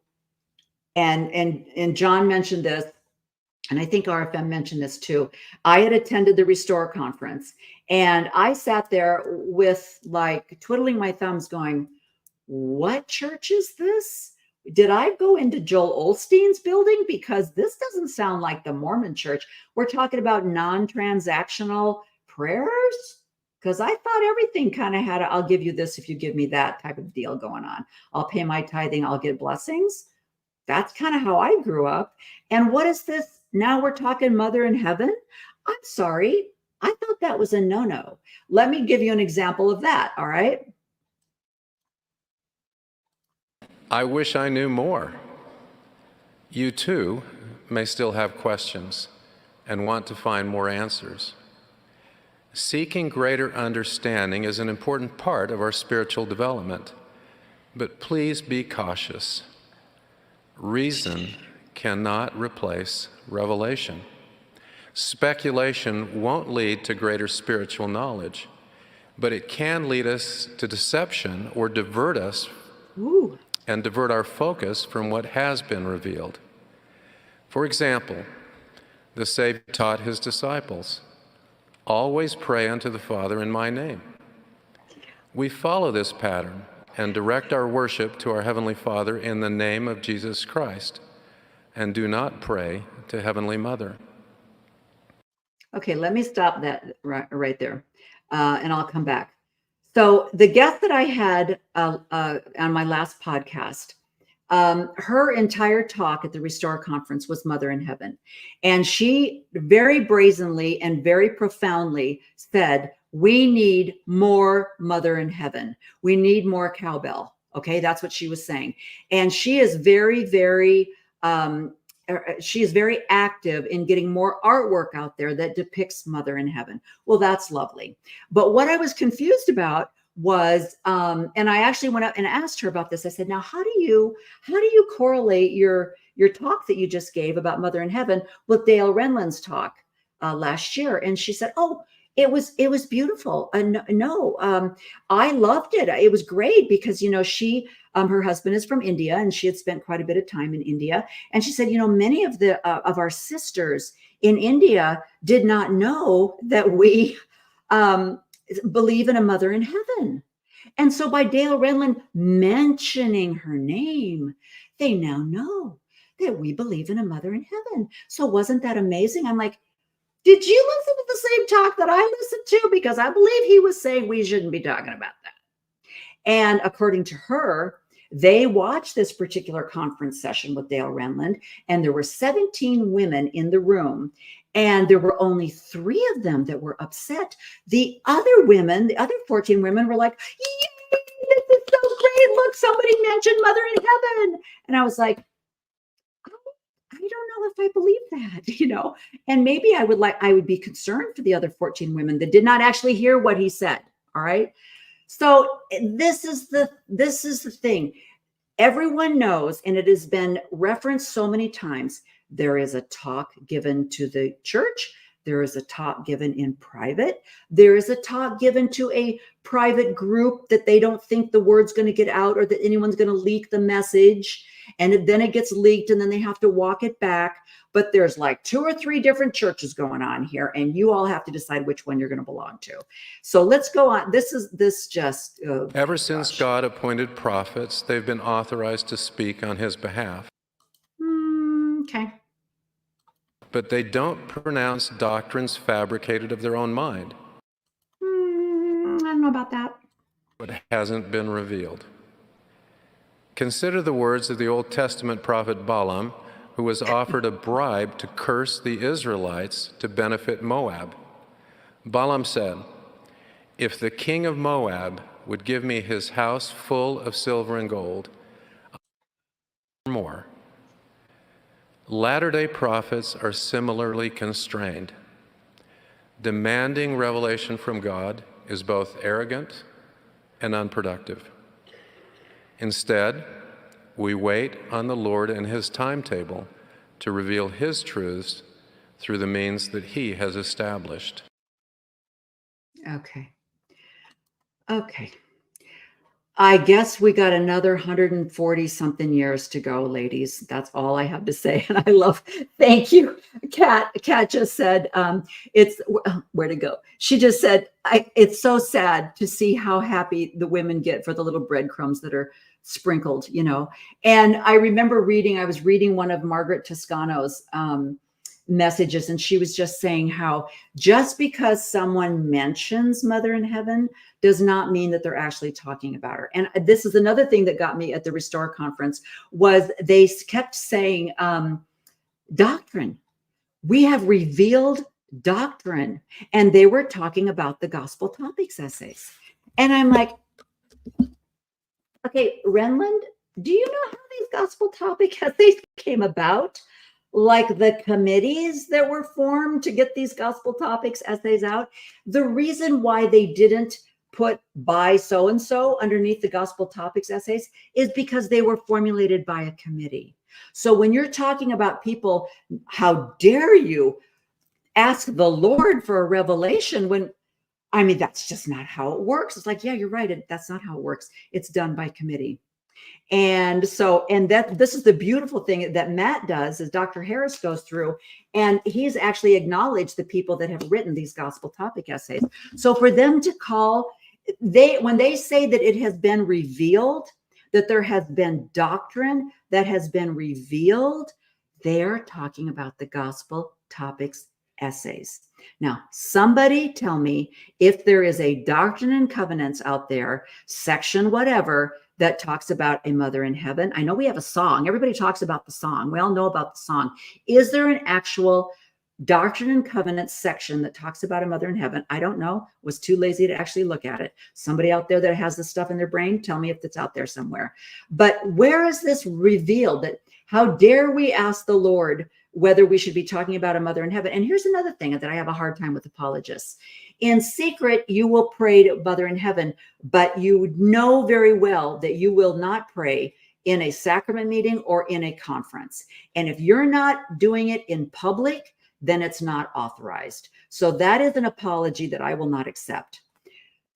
and John mentioned this, and I think RFM mentioned this too. I had attended the Restore conference and I sat there with twiddling my thumbs going, what church is this? Did I go into Joel Osteen's building? Because this doesn't sound like the Mormon Church. We're talking about non-transactional prayers. Because I thought everything kind of had I'll give you this if you give me that type of deal going on. I'll pay my tithing, I'll get blessings. That's kind of how I grew up. And what is this Now we're talking mother in heaven. I'm sorry. I thought that was a no-no. Let me give you an example of that. All right. I wish I knew more. You too may still have questions and want to find more answers. Seeking greater understanding is an important part of our spiritual development, but please be cautious. Reason cannot replace revelation. Speculation won't lead to greater spiritual knowledge, but it can lead us to deception or divert us and divert our focus from what has been revealed. For example, the Savior taught his disciples, "Always pray unto the Father in my name." We follow this pattern and direct our worship to our Heavenly Father in the name of Jesus Christ, and do not pray to Heavenly Mother. Okay, let me stop that right there, and I'll come back. So the guest that I had on my last podcast, her entire talk at the Restore Conference was Mother in Heaven. And she very brazenly and very profoundly said, we need more Mother in Heaven. We need more cowbell. Okay, that's what she was saying. And she is very, very, she is very active in getting more artwork out there that depicts Mother in Heaven. Well, that's lovely. But what I was confused about was, and I actually went up and asked her about this. I said, now, how do you correlate your talk that you just gave about Mother in Heaven with Dale Renlund's talk last year? And she said, oh, it was beautiful. I loved it. It was great because, you know, she, her husband is from India and she had spent quite a bit of time in India. And she said, you know, many of of our sisters in India did not know that we believe in a Mother in Heaven. And so by Dale Renlund mentioning her name, they now know that we believe in a Mother in Heaven. So wasn't that amazing? I'm like, did you listen to the same talk that I listened to? Because I believe he was saying we shouldn't be talking about that. And according to her, they watched this particular conference session with Dale Renlund, and there were 17 women in the room, and there were only 3 of them that were upset. The other women, the other 14 women were like, yay, this is so great. Look, somebody mentioned Mother in Heaven. And I was like, I don't know if I believe that, you know, and maybe I would be concerned for the other 14 women that did not actually hear what he said. All right. So this is the thing. Everyone knows, and it has been referenced so many times, there is a talk given to the church. There is a talk given in private. There is a talk given to a private group that they don't think the word's going to get out or that anyone's going to leak the message. And then it gets leaked and then they have to walk it back. But there's like 2 or 3 different churches going on here, and you all have to decide which one you're going to belong to. So let's go on. Ever since God appointed prophets, they've been authorized to speak on his behalf. Okay. But they don't pronounce doctrines fabricated of their own mind. I don't know about that. What hasn't been revealed. Consider the words of the Old Testament prophet Balaam, who was offered a bribe to curse the Israelites to benefit Moab. Balaam said, "If the king of Moab would give me his house full of silver and gold, more." Latter-day prophets are similarly constrained. Demanding revelation from God is both arrogant and unproductive. Instead, we wait on the Lord and his timetable to reveal his truths through the means that he has established. Okay. I guess we got another 140 something years to go, ladies. That's all I have to say. And I love, thank you. Kat just said, where to go? She just said, it's so sad to see how happy the women get for the little breadcrumbs that are sprinkled, you know. And I remember I was reading one of Margaret Toscano's messages, and she was just saying how just because someone mentions Mother in Heaven does not mean that they're actually talking about her. And this is another thing that got me at the Restore conference, was they kept saying doctrine. we have revealed doctrine. And they were talking about the gospel topics essays. And I'm like, okay, Renland, do you know how these gospel topic essays came about? Like the committees that were formed to get these gospel topics essays out? The reason why they didn't put by so-and-so underneath the gospel topics essays is because they were formulated by a committee. So when you're talking about people, how dare you ask the Lord for a revelation when, I mean, that's just not how it works. It's like, yeah, you're right. That's not how it works. It's done by committee. And so, and that this is the beautiful thing that Matt does is Dr. Harris goes through and he's actually acknowledged the people that have written these gospel topic essays. So for them to call, when they say that it has been revealed, that there has been doctrine that has been revealed, they're talking about the gospel topics essays. Now, somebody tell me if there is a Doctrine and Covenants out there, section whatever, that talks about a mother in heaven. I know we have a song. Everybody talks about the song. We all know about the song. Is there an actual Doctrine and Covenants section that talks about a mother in heaven? I don't know. Was too lazy to actually look at it. Somebody out there that has this stuff in their brain, tell me if it's out there somewhere. But where is this revealed? That how dare we ask the Lord whether we should be talking about a mother in heaven? And here's another thing that I have a hard time with apologists. In secret, you will pray to mother in heaven, but you know very well that you will not pray in a sacrament meeting or in a conference. And if you're not doing it in public, then it's not authorized. So that is an apology that I will not accept.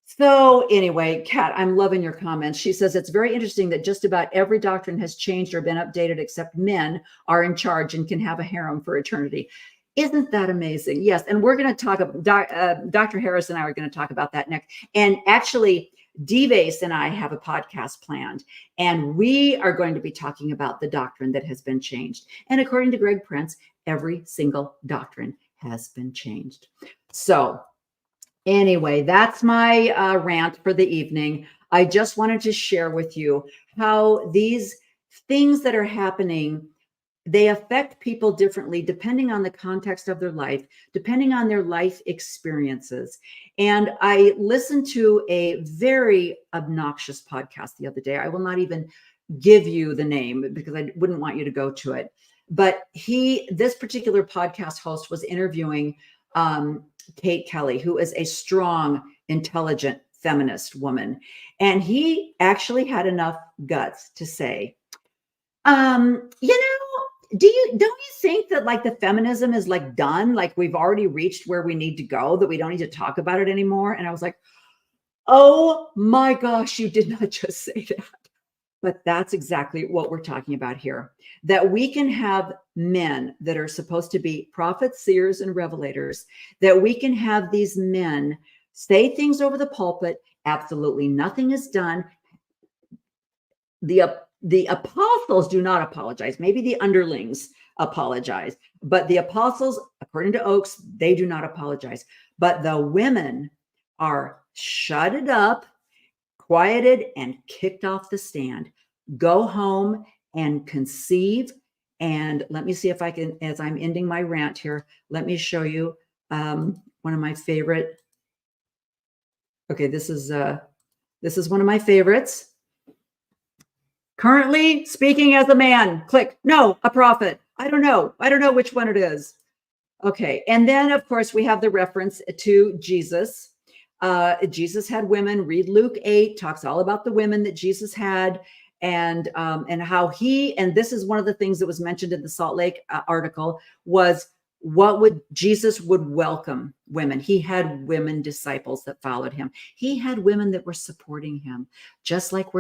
So anyway, Kat, I'm loving your comments. She says, it's very interesting that just about every doctrine has changed or been updated, except men are in charge and can have a harem for eternity. Isn't that amazing? Yes. And we're going to talk about, Dr. Harris and I are going to talk about that next. And actually, Dives and I have a podcast planned, and we are going to be talking about the doctrine that has been changed. And according to Greg Prince, every single doctrine has been changed. So anyway, that's my rant for the evening. I just wanted to share with you how these things that are happening, they affect people differently depending on the context of their life, depending on their life experiences. And I listened to a very obnoxious podcast the other day. I will not even give you the name because I wouldn't want you to go to it. But this particular podcast host was interviewing Kate Kelly, who is a strong, intelligent feminist woman. And he actually had enough guts to say, don't you think that like the feminism is like done? Like we've already reached where we need to go, that we don't need to talk about it anymore? And I was like, oh my gosh, you did not just say that. But that's exactly what we're talking about here, that we can have men that are supposed to be prophets, seers, and revelators, that we can have these men say things over the pulpit. Absolutely nothing is done. The apostles do not apologize. Maybe the underlings apologize, but the apostles, according to Oakes, they do not apologize. But the women are shutted up, quieted, and kicked off the stand. Go home and conceive. And let me see if I can, as I'm ending my rant here, let me show you one of my favorite. Okay, this is one of my favorites. Currently speaking as a man, click. No, a prophet. I don't know which one it is. Okay. And then of course we have the reference to Jesus. Jesus had women. Read Luke 8, talks all about the women that Jesus had, and how he, and this is one of the things that was mentioned in the Salt Lake article, was Jesus would welcome women. He had women disciples that followed him. He had women that were supporting him, just like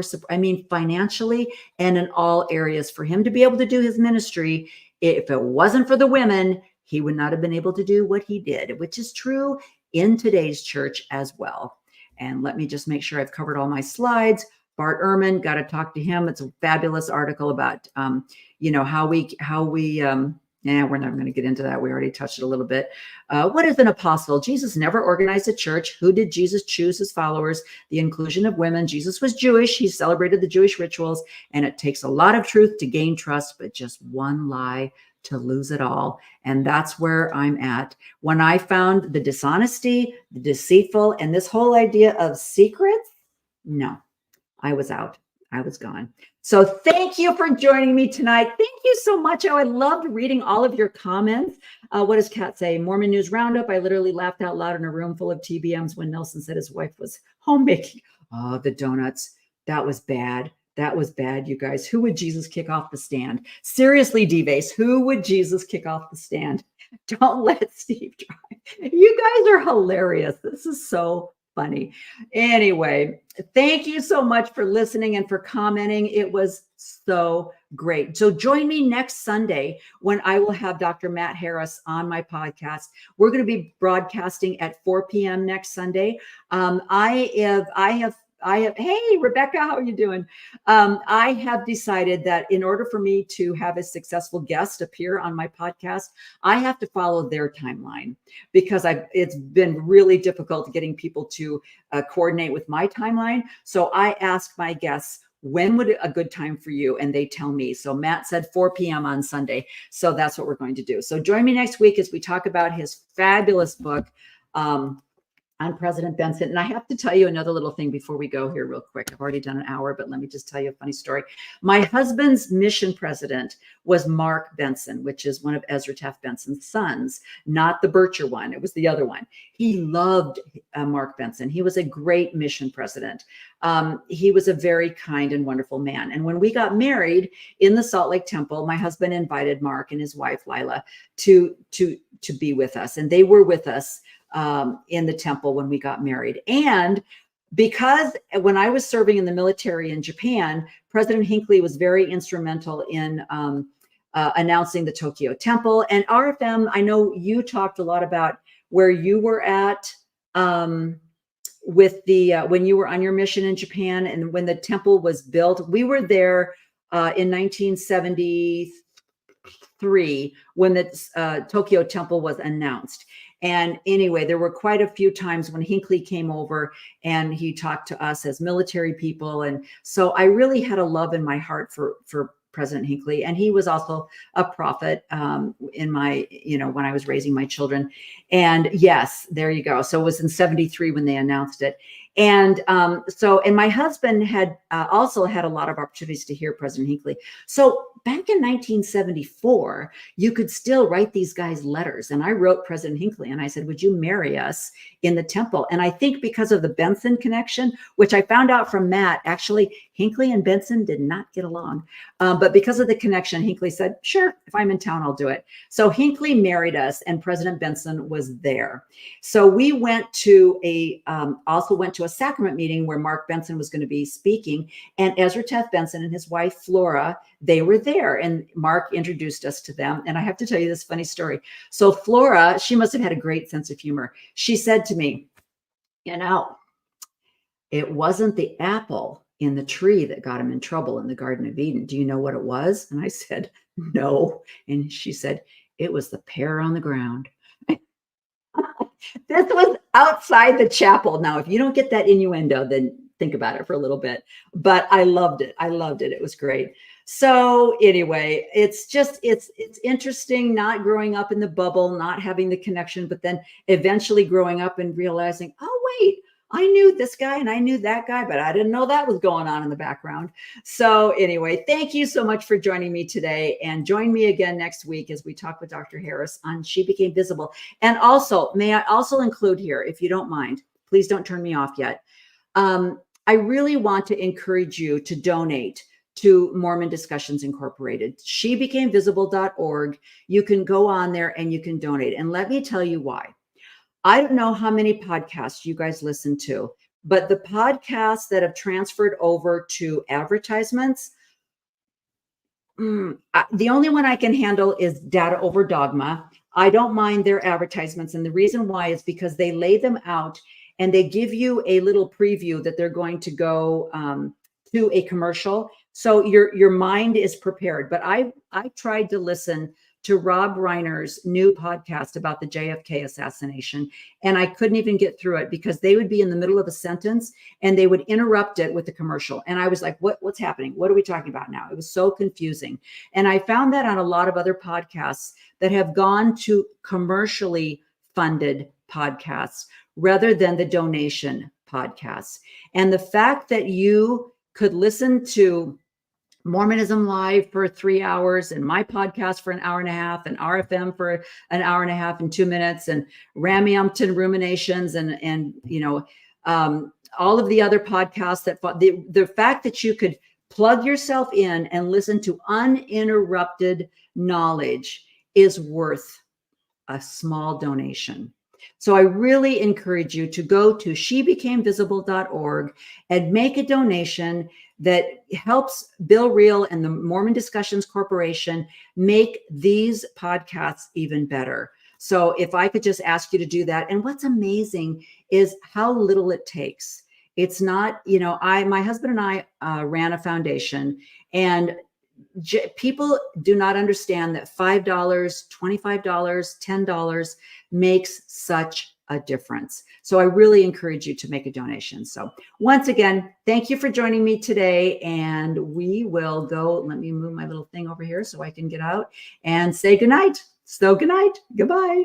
financially and in all areas. For him to be able to do his ministry, if it wasn't for the women, he would not have been able to do what he did, which is true in today's church as well. And let me just make sure I've covered all my slides. Bart Ehrman, got to talk to him. It's a fabulous article about, we're not going to get into that. We already touched it a little bit. What is an apostle? Jesus never organized a church. Who did Jesus choose as followers? The inclusion of women. Jesus was Jewish. He celebrated the Jewish rituals, and it takes a lot of truth to gain trust, but just one lie to lose it all. And that's where I'm at. When I found the dishonesty, the deceitful, and this whole idea of secrets, no, I was out. I was gone. So thank you for joining me tonight. Thank you so much. Oh, I loved reading all of your comments. What does Kat say? Mormon News Roundup. I literally laughed out loud in a room full of TBMs when Nelson said his wife was homemaking. Oh, the donuts. That was bad. That was bad, you guys. Who would Jesus kick off the stand? Seriously, D-Vase, who would Jesus kick off the stand? Don't let Steve drive. You guys are hilarious. This is so funny. Anyway, thank you so much for listening and for commenting. It was so great. So join me next Sunday when I will have Dr. Matt Harris on my podcast. We're going to be broadcasting at 4 p.m. next Sunday. Hey, Rebecca, how are you doing? I have decided that in order for me to have a successful guest appear on my podcast, I have to follow their timeline because it's been really difficult getting people to coordinate with my timeline. So I ask my guests, when would a good time for you? And they tell me. So Matt said 4 p.m. on Sunday. So that's what we're going to do. So join me next week as we talk about his fabulous book, on President Benson. And I have to tell you another little thing before we go here real quick. I've already done an hour, but let me just tell you a funny story. My husband's mission president was Mark Benson, which is one of Ezra Taft Benson's sons, not the Bircher one. It was the other one. He loved Mark Benson. He was a great mission president. He was a very kind and wonderful man. And when we got married in the Salt Lake Temple, my husband invited Mark and his wife, Lila, to be with us. And they were with us in the temple when we got married. And because when I was serving in the military in Japan, President Hinckley was very instrumental in announcing the Tokyo Temple. And RFM, I know you talked a lot about where you were at with the when you were on your mission in Japan and when the temple was built. We were there in 1973 when the Tokyo Temple was announced. And anyway, there were quite a few times when Hinckley came over and he talked to us as military people. And so I really had a love in my heart for President Hinckley. And he was also a prophet in my, when I was raising my children. And yes, there you go. So it was in 73 when they announced it. And and my husband had also had a lot of opportunities to hear President Hinckley. So back in 1974, you could still write these guys letters. And I wrote President Hinckley and I said, would you marry us in the temple? And I think because of the Benson connection, which I found out from Matt, actually, Hinckley and Benson did not get along. But because of the connection, Hinckley said, sure, if I'm in town, I'll do it. So Hinckley married us and President Benson was there. So we went to also went to a sacrament meeting where Mark Benson was going to be speaking, and Ezra Taft Benson and his wife, Flora, they were there, and Mark introduced us to them. And I have to tell you this funny story. So Flora, she must have had a great sense of humor. She said to me, it wasn't the apple in the tree that got him in trouble in the Garden of Eden. Do you know what it was? And I said, no. And she said, it was the pear on the ground. This was outside the chapel. Now, if you don't get that innuendo, then think about it for a little bit. But I loved it. I loved it. It was great. So anyway, it's interesting not growing up in the bubble, not having the connection, but then eventually growing up and realizing, oh, wait, I knew this guy and I knew that guy, but I didn't know that was going on in the background. So anyway, thank you so much for joining me today, and join me again next week as we talk with Dr. Harris on She Became Visible. And also, may I also include here, if you don't mind, please don't turn me off yet. I really want to encourage you to donate to Mormon Discussions Incorporated, shebecamevisible.org. You can go on there and you can donate. And let me tell you why. I don't know how many podcasts you guys listen to, but the podcasts that have transferred over to advertisements, the only one I can handle is Data Over Dogma. I don't mind their advertisements. And the reason why is because they lay them out and they give you a little preview that they're going to go to a commercial. So your mind is prepared. But I tried to listen to Rob Reiner's new podcast about the JFK assassination, and I couldn't even get through it because they would be in the middle of a sentence and they would interrupt it with the commercial. And I was like, what's happening? What are we talking about now? It was so confusing. And I found that on a lot of other podcasts that have gone to commercially funded podcasts rather than the donation podcasts. And the fact that you could listen to Mormonism Live for 3 hours and my podcast for an hour and a half and RFM for an hour and a half and 2 minutes and Ramyumpton Ruminations and all of the other podcasts that the fact that you could plug yourself in and listen to uninterrupted knowledge is worth a small donation. So I really encourage you to go to shebecamevisible.org and make a donation that helps Bill Reel and the Mormon Discussions Corporation make these podcasts even better. So if I could just ask you to do that. And what's amazing is how little it takes. It's not, my husband and I ran a foundation, and people do not understand that $5, $25, $10 makes such a difference. So I really encourage you to make a donation. So once again, thank you for joining me today. And we will go, let me move my little thing over here so I can get out and say goodnight. So goodnight. Goodbye.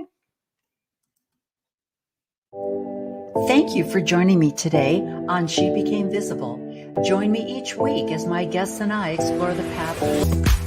Thank you for joining me today on She Became Visible. Join me each week as my guests and I explore the path